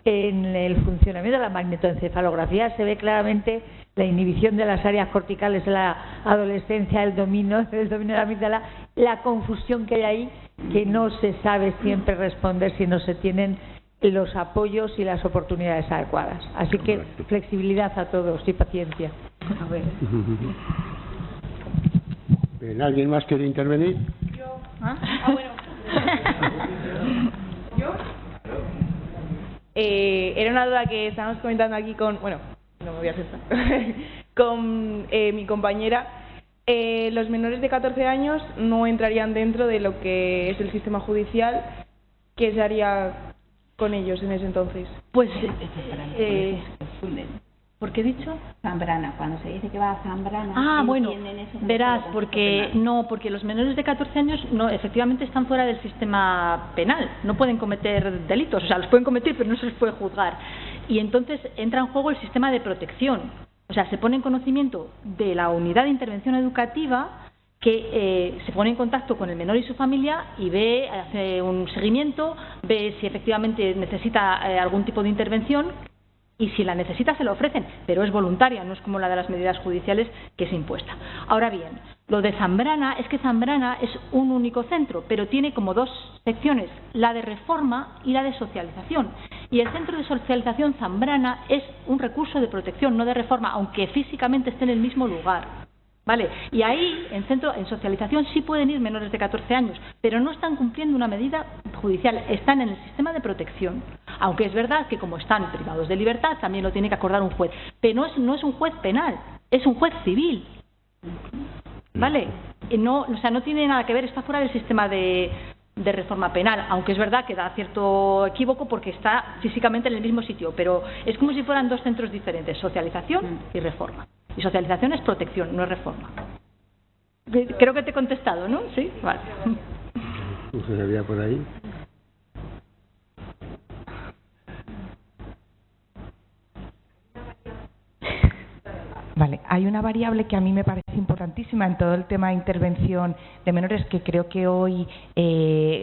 en el funcionamiento de la magnetoencefalografía. Se ve claramente la inhibición de las áreas corticales de la adolescencia, el dominio de la amígdala, la confusión que hay ahí, que no se sabe siempre responder si no se tienen los apoyos y las oportunidades adecuadas. Así que flexibilidad a todos y paciencia. A ver. Bien, ¿alguien más quiere intervenir? Yo. Bueno. ¿Yo? Era una duda que estábamos comentando aquí con... Bueno, no me voy a asustar. Con mi compañera. Los menores de 14 años no entrarían dentro de lo que es el sistema judicial. ¿Qué se haría con ellos en ese entonces? Pues... ¿por qué he dicho? Zambrana, cuando se dice que va a Zambrana. Bueno, verás, porque los menores de 14 años no, efectivamente están fuera del sistema penal, no pueden cometer delitos, o sea, los pueden cometer pero no se les puede juzgar. Y entonces entra en juego el sistema de protección, o sea, se pone en conocimiento de la unidad de intervención educativa que se pone en contacto con el menor y su familia y hace un seguimiento, ve si efectivamente necesita algún tipo de intervención. Y si la necesita se la ofrecen, pero es voluntaria, no es como la de las medidas judiciales que es impuesta. Ahora bien, lo de Zambrana es que Zambrana es un único centro, pero tiene como dos secciones, la de reforma y la de socialización. Y el centro de socialización Zambrana es un recurso de protección, no de reforma, aunque físicamente esté en el mismo lugar. ¿Vale? Y ahí, en socialización, sí pueden ir menores de 14 años, pero no están cumpliendo una medida judicial, están en el sistema de protección. Aunque es verdad que como están privados de libertad, también lo tiene que acordar un juez. Pero no es un juez penal, es un juez civil. ¿Vale? No tiene nada que ver, está fuera del sistema de reforma penal, aunque es verdad que da cierto equívoco porque está físicamente en el mismo sitio, pero es como si fueran dos centros diferentes, socialización y reforma. Y socialización es protección, no es reforma. Creo que te he contestado, ¿no? Sí, vale. ¿Se había por ahí? Vale, hay una variable que a mí me parece importantísima en todo el tema de intervención de menores que creo que hoy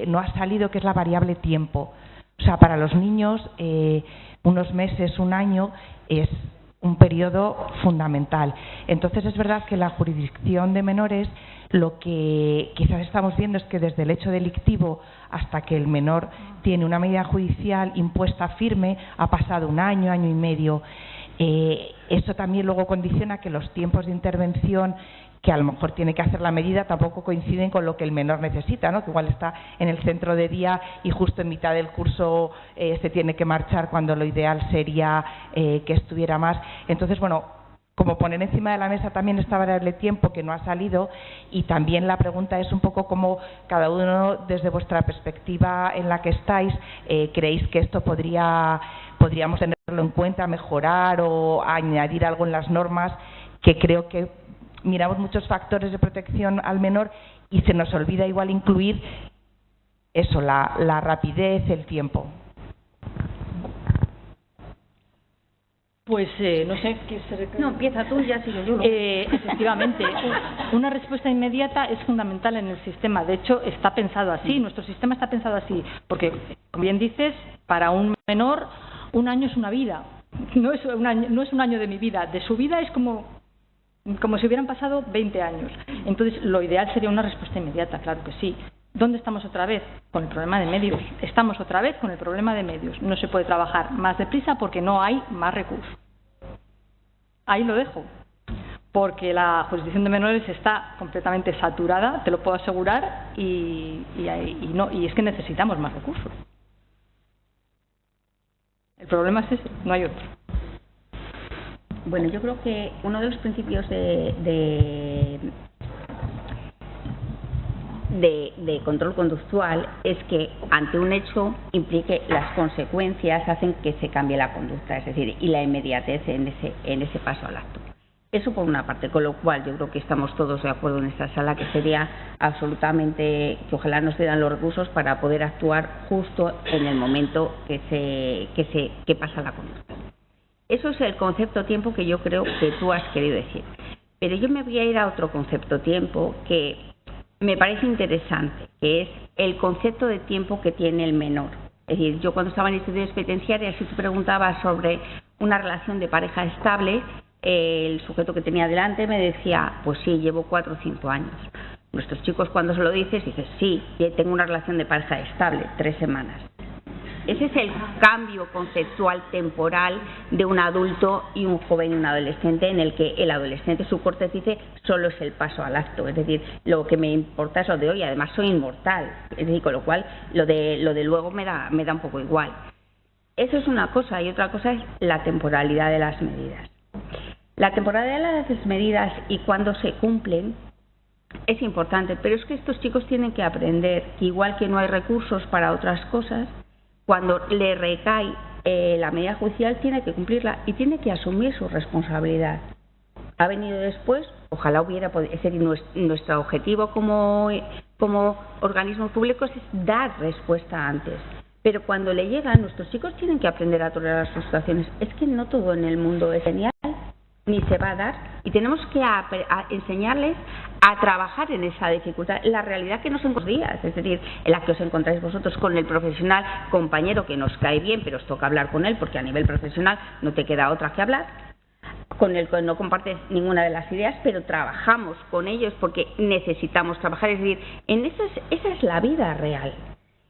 no ha salido, que es la variable tiempo. O sea, para los niños, unos meses, un año, es un periodo fundamental. Entonces, es verdad que la jurisdicción de menores, lo que quizás estamos viendo es que desde el hecho delictivo hasta que el menor tiene una medida judicial impuesta firme, ha pasado un año, año y medio. Eso también luego condiciona que los tiempos de intervención que a lo mejor tiene que hacer la medida tampoco coinciden con lo que el menor necesita, ¿no? Que igual está en el centro de día y justo en mitad del curso se tiene que marchar cuando lo ideal sería que estuviera más. Entonces, bueno, como poner encima de la mesa también esta variable tiempo que no ha salido, y también la pregunta es un poco cómo cada uno desde vuestra perspectiva en la que estáis creéis que esto podríamos tenerlo en cuenta, mejorar o añadir algo en las normas, que creo que miramos muchos factores de protección al menor y se nos olvida igual incluir eso, la rapidez, el tiempo. Pues no sé qué se... No, empieza tú, ya sigo yo. Efectivamente, una respuesta inmediata es fundamental en el sistema. De hecho, está pensado así, nuestro sistema está pensado así, porque, como bien dices, para un menor, un año es una vida. No es un año de mi vida, de su vida es como si hubieran pasado 20 años. Entonces, lo ideal sería una respuesta inmediata, claro que sí. ¿Dónde estamos otra vez? Con el problema de medios. Estamos otra vez con el problema de medios. No se puede trabajar más deprisa porque no hay más recursos. Ahí lo dejo. porque la jurisdicción de menores está completamente saturada, te lo puedo asegurar, y es que necesitamos más recursos. El problema es ese, no hay otro. Bueno, yo creo que uno de los principios de control conductual es que ante un hecho implique las consecuencias hacen que se cambie la conducta, es decir, y la inmediatez en ese paso al acto. Eso por una parte, con lo cual yo creo que estamos todos de acuerdo en esta sala que sería absolutamente, que ojalá nos dieran los recursos para poder actuar justo en el momento que pasa la conducta. Eso es el concepto tiempo que yo creo que tú has querido decir. Pero yo me voy a ir a otro concepto tiempo que me parece interesante, que es el concepto de tiempo que tiene el menor. Es decir, yo cuando estaba en estudios penitenciarios, si te preguntaba sobre una relación de pareja estable, el sujeto que tenía delante me decía, pues sí, llevo 4 o 5 años. Nuestros chicos, cuando se lo dices sí, tengo una relación de pareja estable, 3 semanas. Ese es el cambio conceptual temporal de un adulto y un joven y un adolescente, en el que el adolescente, su corte dice, solo es el paso al acto. Es decir, lo que me importa es lo de hoy, además soy inmortal. Es decir, con lo cual lo de luego me da un poco igual. Eso es una cosa, y otra cosa es la temporalidad de las medidas. La temporalidad de las medidas y cuándo se cumplen es importante, pero es que estos chicos tienen que aprender que igual que no hay recursos para otras cosas, cuando le recae la medida judicial tiene que cumplirla y tiene que asumir su responsabilidad. Ha venido después, ojalá hubiera podido ser, nuestro objetivo como organismos públicos es dar respuesta antes. Pero cuando le llegan, nuestros chicos tienen que aprender a tolerar las frustraciones. Es que no todo en el mundo es genial, ni se va a dar, y tenemos que enseñarles a trabajar en esa dificultad, la realidad que nos encontramos días, es decir, en la que os encontráis vosotros con el profesional compañero que nos cae bien, pero os toca hablar con él porque a nivel profesional no te queda otra que hablar, con el que no compartes ninguna de las ideas, pero trabajamos con ellos porque necesitamos trabajar, es decir, esa es la vida real.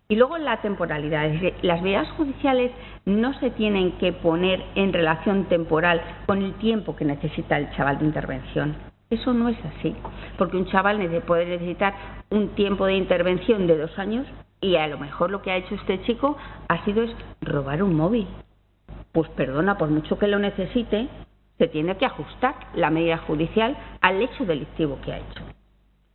Y luego la temporalidad, es decir, las medidas judiciales no se tienen que poner en relación temporal con el tiempo que necesita el chaval de intervención. Eso no es así, porque un chaval puede necesitar un tiempo de intervención de 2 años y a lo mejor lo que ha hecho este chico ha sido robar un móvil. Pues perdona, por mucho que lo necesite, se tiene que ajustar la medida judicial al hecho delictivo que ha hecho.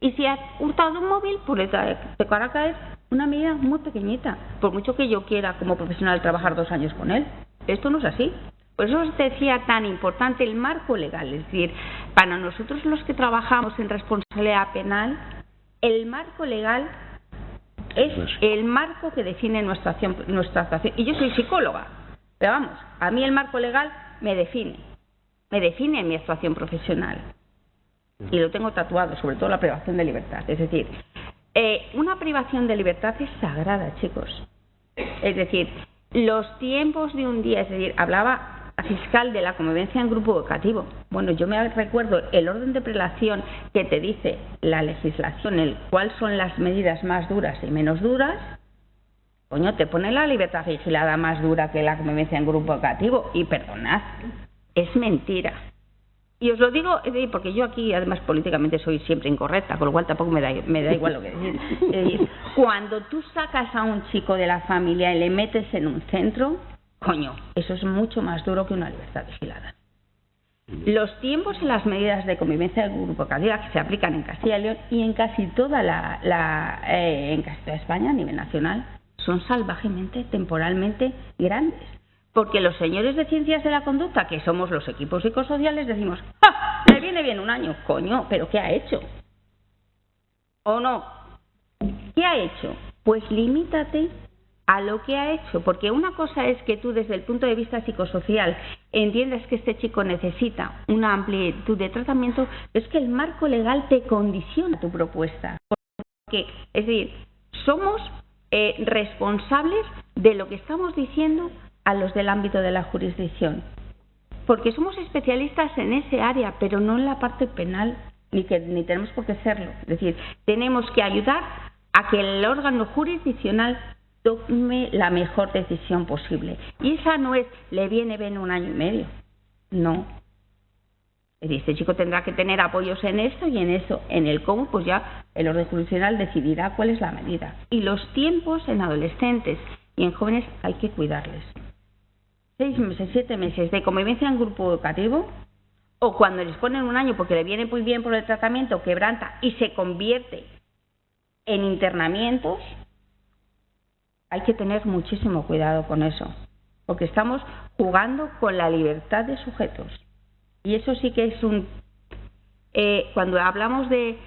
Y si has hurtado un móvil, pues le tocará a caer una medida muy pequeñita, por mucho que yo quiera como profesional trabajar 2 años con él. Esto no es así. Por eso os decía tan importante el marco legal, es decir, para nosotros los que trabajamos en responsabilidad penal, el marco legal es el marco que define nuestra actuación. Y yo soy psicóloga, pero vamos, a mí el marco legal me define en mi actuación profesional. Y lo tengo tatuado, sobre todo la privación de libertad. Es decir, una privación de libertad es sagrada, chicos. Es decir, los tiempos de un día, es decir, hablaba la fiscal de la convivencia en grupo educativo. Bueno, yo me recuerdo el orden de prelación que te dice la legislación, el cuál son las medidas más duras y menos duras. Coño, te pone la libertad vigilada más dura que la convivencia en grupo educativo. Y perdonad, es mentira. Y os lo digo porque yo aquí, además, políticamente soy siempre incorrecta, con lo cual tampoco me da igual lo que decir. Es decir, cuando tú sacas a un chico de la familia y le metes en un centro, coño, eso es mucho más duro que una libertad vigilada. Los tiempos y las medidas de convivencia del grupo educativo que se aplican en Castilla y León y en casi toda en casi toda España a nivel nacional son salvajemente, temporalmente grandes. Porque los señores de ciencias de la conducta, que somos los equipos psicosociales, decimos, ¡ja! Le viene bien un año. Coño, ¿pero qué ha hecho? ¿O no? ¿Qué ha hecho? Pues limítate a lo que ha hecho. Porque una cosa es que tú, desde el punto de vista psicosocial, entiendas que este chico necesita una amplitud de tratamiento, es que el marco legal te condiciona tu propuesta. Porque, es decir, somos responsables de lo que estamos diciendo a los del ámbito de la jurisdicción, porque somos especialistas en ese área, pero no en la parte penal, ni tenemos por qué serlo. Es decir, tenemos que ayudar a que el órgano jurisdiccional tome la mejor decisión posible. Y esa no es, le viene bien 1 año y medio. No. Es decir, este chico tendrá que tener apoyos en esto y en eso. En el cómo, pues ya el orden jurisdiccional decidirá cuál es la medida. Y los tiempos en adolescentes y en jóvenes hay que cuidarles. 6 meses, 7 meses de convivencia en grupo educativo, o cuando les ponen un año porque le viene muy bien por el tratamiento, quebranta y se convierte en internamientos, hay que tener muchísimo cuidado con eso, porque estamos jugando con la libertad de sujetos. Y eso sí que es un... cuando hablamos de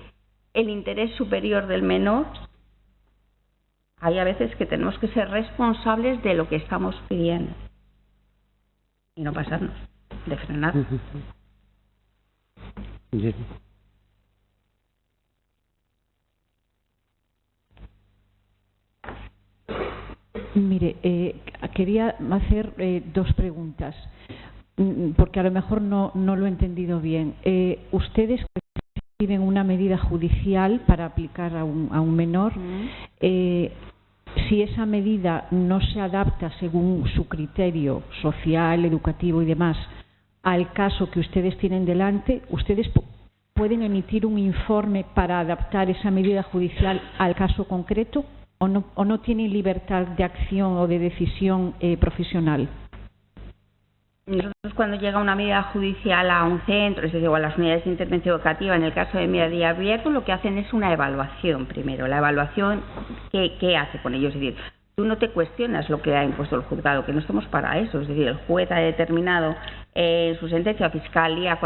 el interés superior del menor, hay a veces que tenemos que ser responsables de lo que estamos pidiendo y no pasarnos, de frenar. Bien. Mire, quería hacer 2 preguntas, porque a lo mejor no lo he entendido bien. Ustedes reciben una medida judicial para aplicar a un menor. Si esa medida no se adapta según su criterio social, educativo y demás al caso que ustedes tienen delante, ¿ustedes pueden emitir un informe para adaptar esa medida judicial al caso concreto o no tienen libertad de acción o de decisión profesional? Nosotros, cuando llega una medida judicial a un centro, es decir, o a las unidades de intervención educativa, en el caso de medida abierta, lo que hacen es una evaluación primero. La evaluación, ¿qué hace con ellos? Es decir, tú no te cuestionas lo que ha impuesto el juzgado, que no estamos para eso. Es decir, el juez ha determinado en su sentencia fiscalía,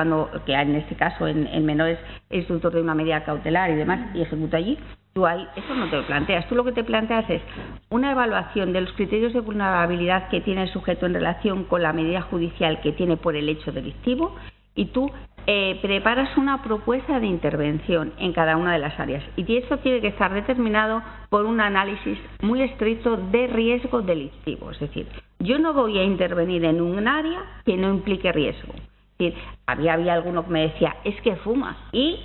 que en este caso en menores es instructor de una medida cautelar y demás, y ejecuta allí. Tú ahí eso no te lo planteas. Tú lo que te planteas es una evaluación de los criterios de vulnerabilidad que tiene el sujeto en relación con la medida judicial que tiene por el hecho delictivo, y tú preparas una propuesta de intervención en cada una de las áreas. Y esto tiene que estar determinado por un análisis muy estricto de riesgo delictivo. Es decir, yo no voy a intervenir en un área que no implique riesgo. Es decir, había alguno que me decía, es que fuma, y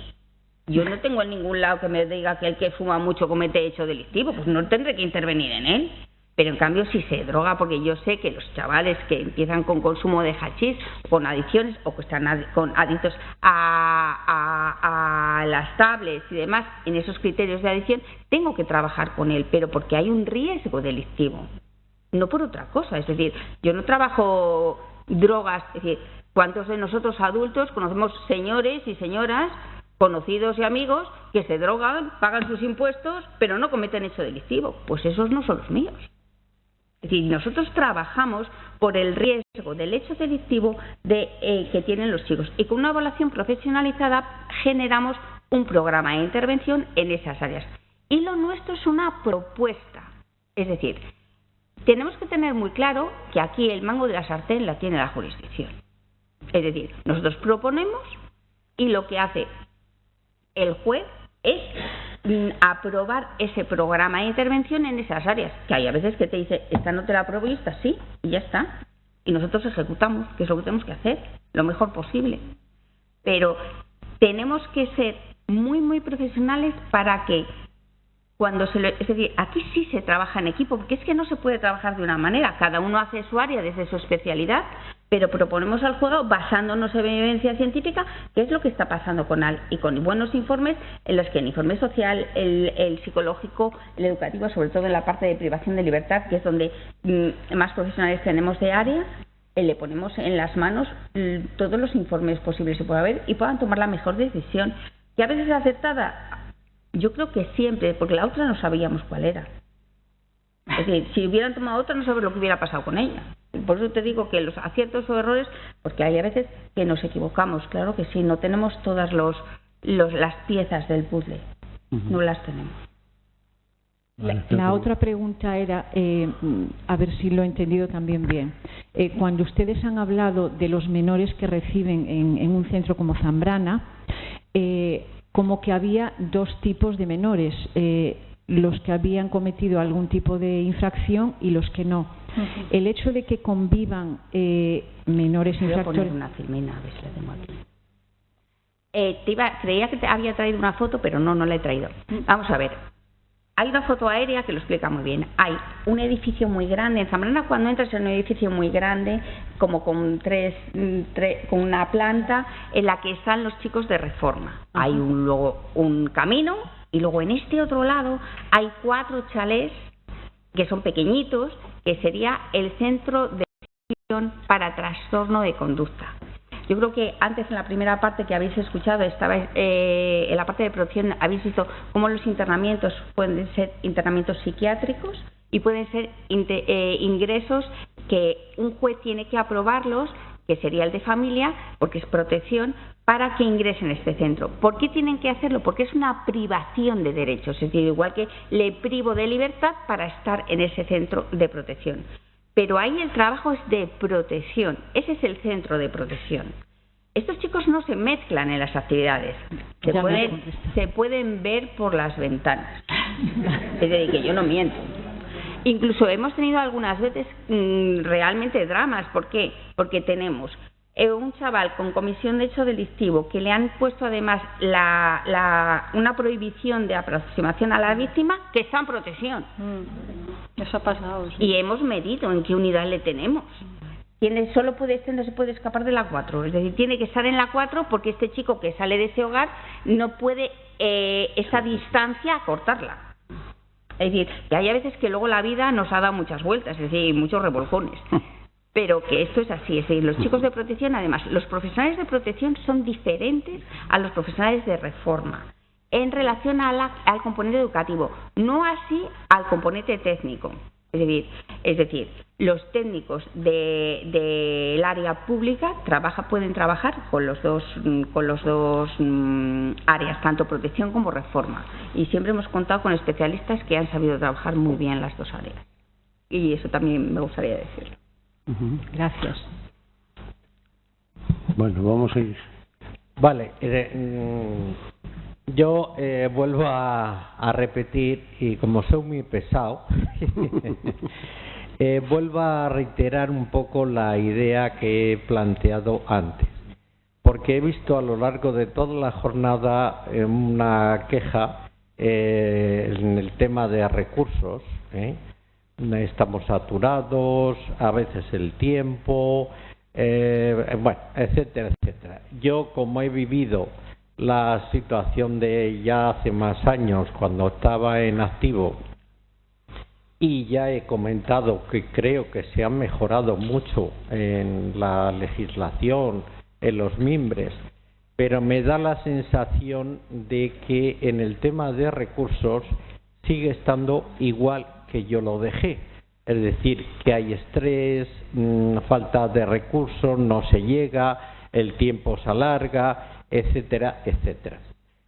yo no tengo en ningún lado que me diga que el que fuma mucho comete hecho delictivo, pues no tendré que intervenir en él. Pero en cambio, si se droga, porque yo sé que los chavales que empiezan con consumo de hachís, con adicciones, o que están adictos a las tablets y demás, en esos criterios de adicción, tengo que trabajar con él, pero porque hay un riesgo delictivo, no por otra cosa. Es decir, yo no trabajo drogas. Es decir, ¿cuántos de nosotros adultos conocemos señores y señoras, conocidos y amigos, que se drogan, pagan sus impuestos, pero no cometen hecho delictivo? Pues esos no son los míos. Es decir, nosotros trabajamos por el riesgo del hecho delictivo que tienen los chicos, y con una evaluación profesionalizada generamos un programa de intervención en esas áreas. Y lo nuestro es una propuesta. Es decir, tenemos que tener muy claro que aquí el mango de la sartén la tiene la jurisdicción. Es decir, nosotros proponemos y lo que hace el juez es aprobar ese programa de intervención en esas áreas, que hay a veces que te dice, esta no te la apruebo y esta sí, y ya está. Y nosotros ejecutamos, que es lo que tenemos que hacer, lo mejor posible. Pero tenemos que ser muy, muy profesionales para que es decir, aquí sí se trabaja en equipo, porque es que no se puede trabajar de una manera. Cada uno hace su área desde su especialidad, pero proponemos al juego basándonos en evidencia científica, que es lo que está pasando con AL, y con buenos informes en los que el informe social, el psicológico, el educativo, sobre todo en la parte de privación de libertad, que es donde más profesionales tenemos de área, le ponemos en las manos todos los informes posibles que pueda haber y puedan tomar la mejor decisión, que a veces es aceptada. Yo creo que siempre, porque la otra no sabíamos cuál era. Es decir, si hubieran tomado otra, no sabes lo que hubiera pasado con ella. Por eso te digo que los aciertos o errores, porque hay a veces que nos equivocamos, claro que sí, no tenemos todas las piezas del puzzle, no las tenemos. La otra pregunta era, a ver si lo he entendido también bien. Cuando ustedes han hablado de los menores que reciben en un centro como Zambrana, como que había 2 tipos de menores, los que habían cometido algún tipo de infracción y los que no. El hecho de que convivan menores infractores... Voy a poner una filmina, a ver si la tengo aquí. Creía que te había traído una foto, pero no la he traído. Vamos a ver. Hay una foto aérea que lo explica muy bien. Hay un edificio muy grande. En Zambrana, cuando entras en un edificio muy grande, como con con una planta, en la que están los chicos de Reforma. Hay luego un camino, y luego en este otro lado hay 4 chalés que son pequeñitos, que sería el centro de atención para trastorno de conducta. Yo creo que antes, en la primera parte que habéis escuchado, en la parte de protección, habéis visto cómo los internamientos pueden ser internamientos psiquiátricos y pueden ser ingresos que un juez tiene que aprobarlos, que sería el de familia, porque es protección, para que ingresen a este centro. ¿Por qué tienen que hacerlo? Porque es una privación de derechos, es decir, igual que le privo de libertad para estar en ese centro de protección. Pero ahí el trabajo es de protección, ese es el centro de protección. Estos chicos no se mezclan en las actividades, se pueden ver por las ventanas. Es decir, que yo no miento. Incluso hemos tenido algunas veces realmente dramas. ¿Por qué? Porque tenemos un chaval con comisión de hecho delictivo que le han puesto además una prohibición de aproximación a la víctima, que está en protección. Eso ha pasado. Sí. Y hemos medido en qué unidad le tenemos. Solo no se puede escapar de la 4, es decir, tiene que estar en la 4 porque este chico que sale de ese hogar no puede esa distancia cortarla. Es decir, que hay a veces que luego la vida nos ha dado muchas vueltas, es decir, muchos revolcones. Pero que esto es así, es decir, los chicos de protección, además, los profesionales de protección son diferentes a los profesionales de Reforma en relación al componente educativo, no así al componente técnico. Es decir, los técnicos del área pública pueden trabajar con los dos áreas, tanto protección como Reforma. Y siempre hemos contado con especialistas que han sabido trabajar muy bien las dos áreas. Y eso también me gustaría decirlo. Gracias. Bueno, vamos a ir. Vale, yo vuelvo a repetir, y como soy muy pesado, vuelvo a reiterar un poco la idea que he planteado antes, porque he visto a lo largo de toda la jornada una queja en el tema de recursos, estamos saturados, a veces el tiempo, bueno, etcétera, etcétera. Yo, como he vivido la situación de ya hace más años, cuando estaba en activo, y ya he comentado que creo que se ha mejorado mucho en la legislación, en los mimbres, pero me da la sensación de que en el tema de recursos sigue estando igual que yo lo dejé, es decir, que hay estrés, falta de recursos, no se llega, el tiempo se alarga, etcétera, etcétera.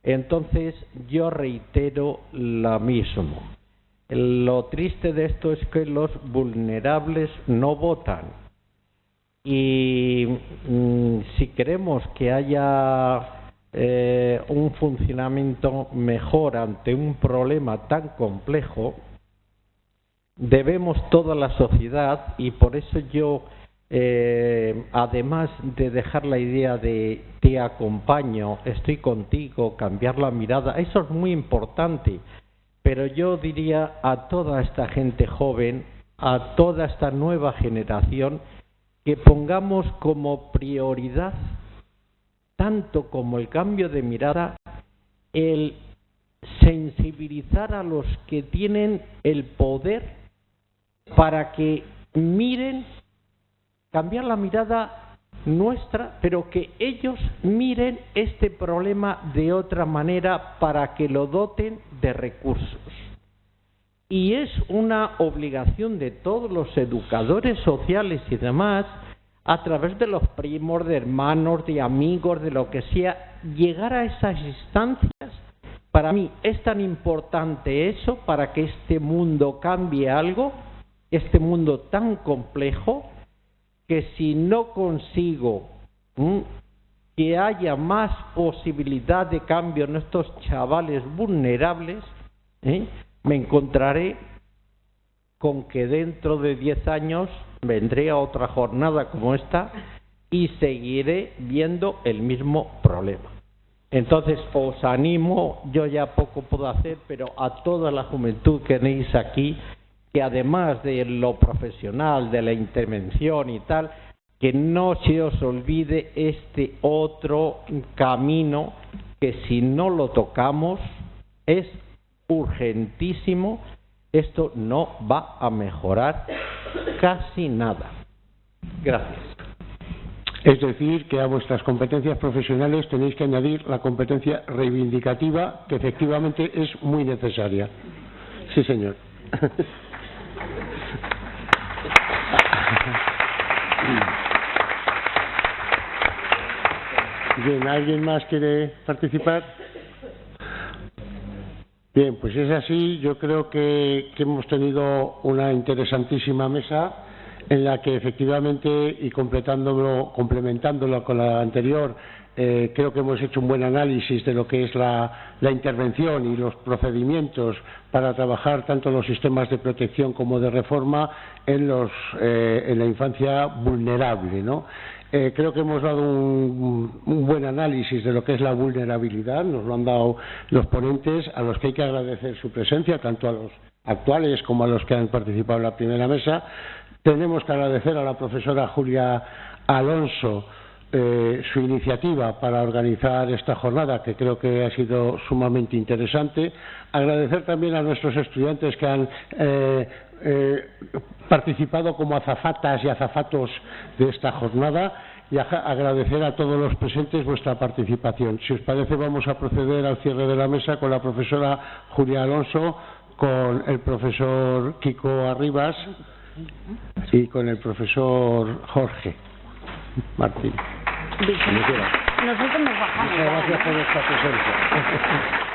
Entonces yo reitero lo mismo. Lo triste de esto es que los vulnerables no votan, y si queremos que haya un funcionamiento mejor ante un problema tan complejo, debemos toda la sociedad, y por eso yo, además de dejar la idea de te acompaño, estoy contigo, cambiar la mirada, eso es muy importante, pero yo diría a toda esta gente joven, a toda esta nueva generación, que pongamos como prioridad, tanto como el cambio de mirada, el sensibilizar a los que tienen el poder para que miren, cambiar la mirada nuestra, pero que ellos miren este problema de otra manera para que lo doten de recursos. Y es una obligación de todos los educadores sociales y demás, a través de los primos, de hermanos, de amigos, de lo que sea, llegar a esas instancias. Para mí es tan importante eso, para que este mundo cambie algo, este mundo tan complejo, que si no consigo que haya más posibilidad de cambio en estos chavales vulnerables, me encontraré con que dentro de 10 años vendré a otra jornada como esta y seguiré viendo el mismo problema. Entonces os animo, yo ya poco puedo hacer, pero a toda la juventud que tenéis aquí, que además de lo profesional, de la intervención y tal, que no se os olvide este otro camino que si no lo tocamos es urgentísimo, esto no va a mejorar casi nada. Gracias. Es decir, que a vuestras competencias profesionales tenéis que añadir la competencia reivindicativa, que efectivamente es muy necesaria. Sí, señor. Bien, ¿alguien más quiere participar? Bien, pues es así. Yo creo que hemos tenido una interesantísima mesa en la que efectivamente, y complementándolo con la anterior, creo que hemos hecho un buen análisis de lo que es la intervención y los procedimientos para trabajar tanto los sistemas de protección como de reforma en la infancia vulnerable, ¿no? Creo que hemos dado un buen análisis de lo que es la vulnerabilidad, nos lo han dado los ponentes, a los que hay que agradecer su presencia, tanto a los actuales como a los que han participado en la primera mesa. Tenemos que agradecer a la profesora Julia Alonso su iniciativa para organizar esta jornada, que creo que ha sido sumamente interesante. Agradecer también a nuestros estudiantes que han participado como azafatas y azafatos de esta jornada, y agradecer a todos los presentes vuestra participación. Si os parece, vamos a proceder al cierre de la mesa con la profesora Julia Alonso, con el profesor Kiko Arribas y con el profesor Jorge Martín. Nosotros nos bajamos. Muchas gracias por vuestra presencia.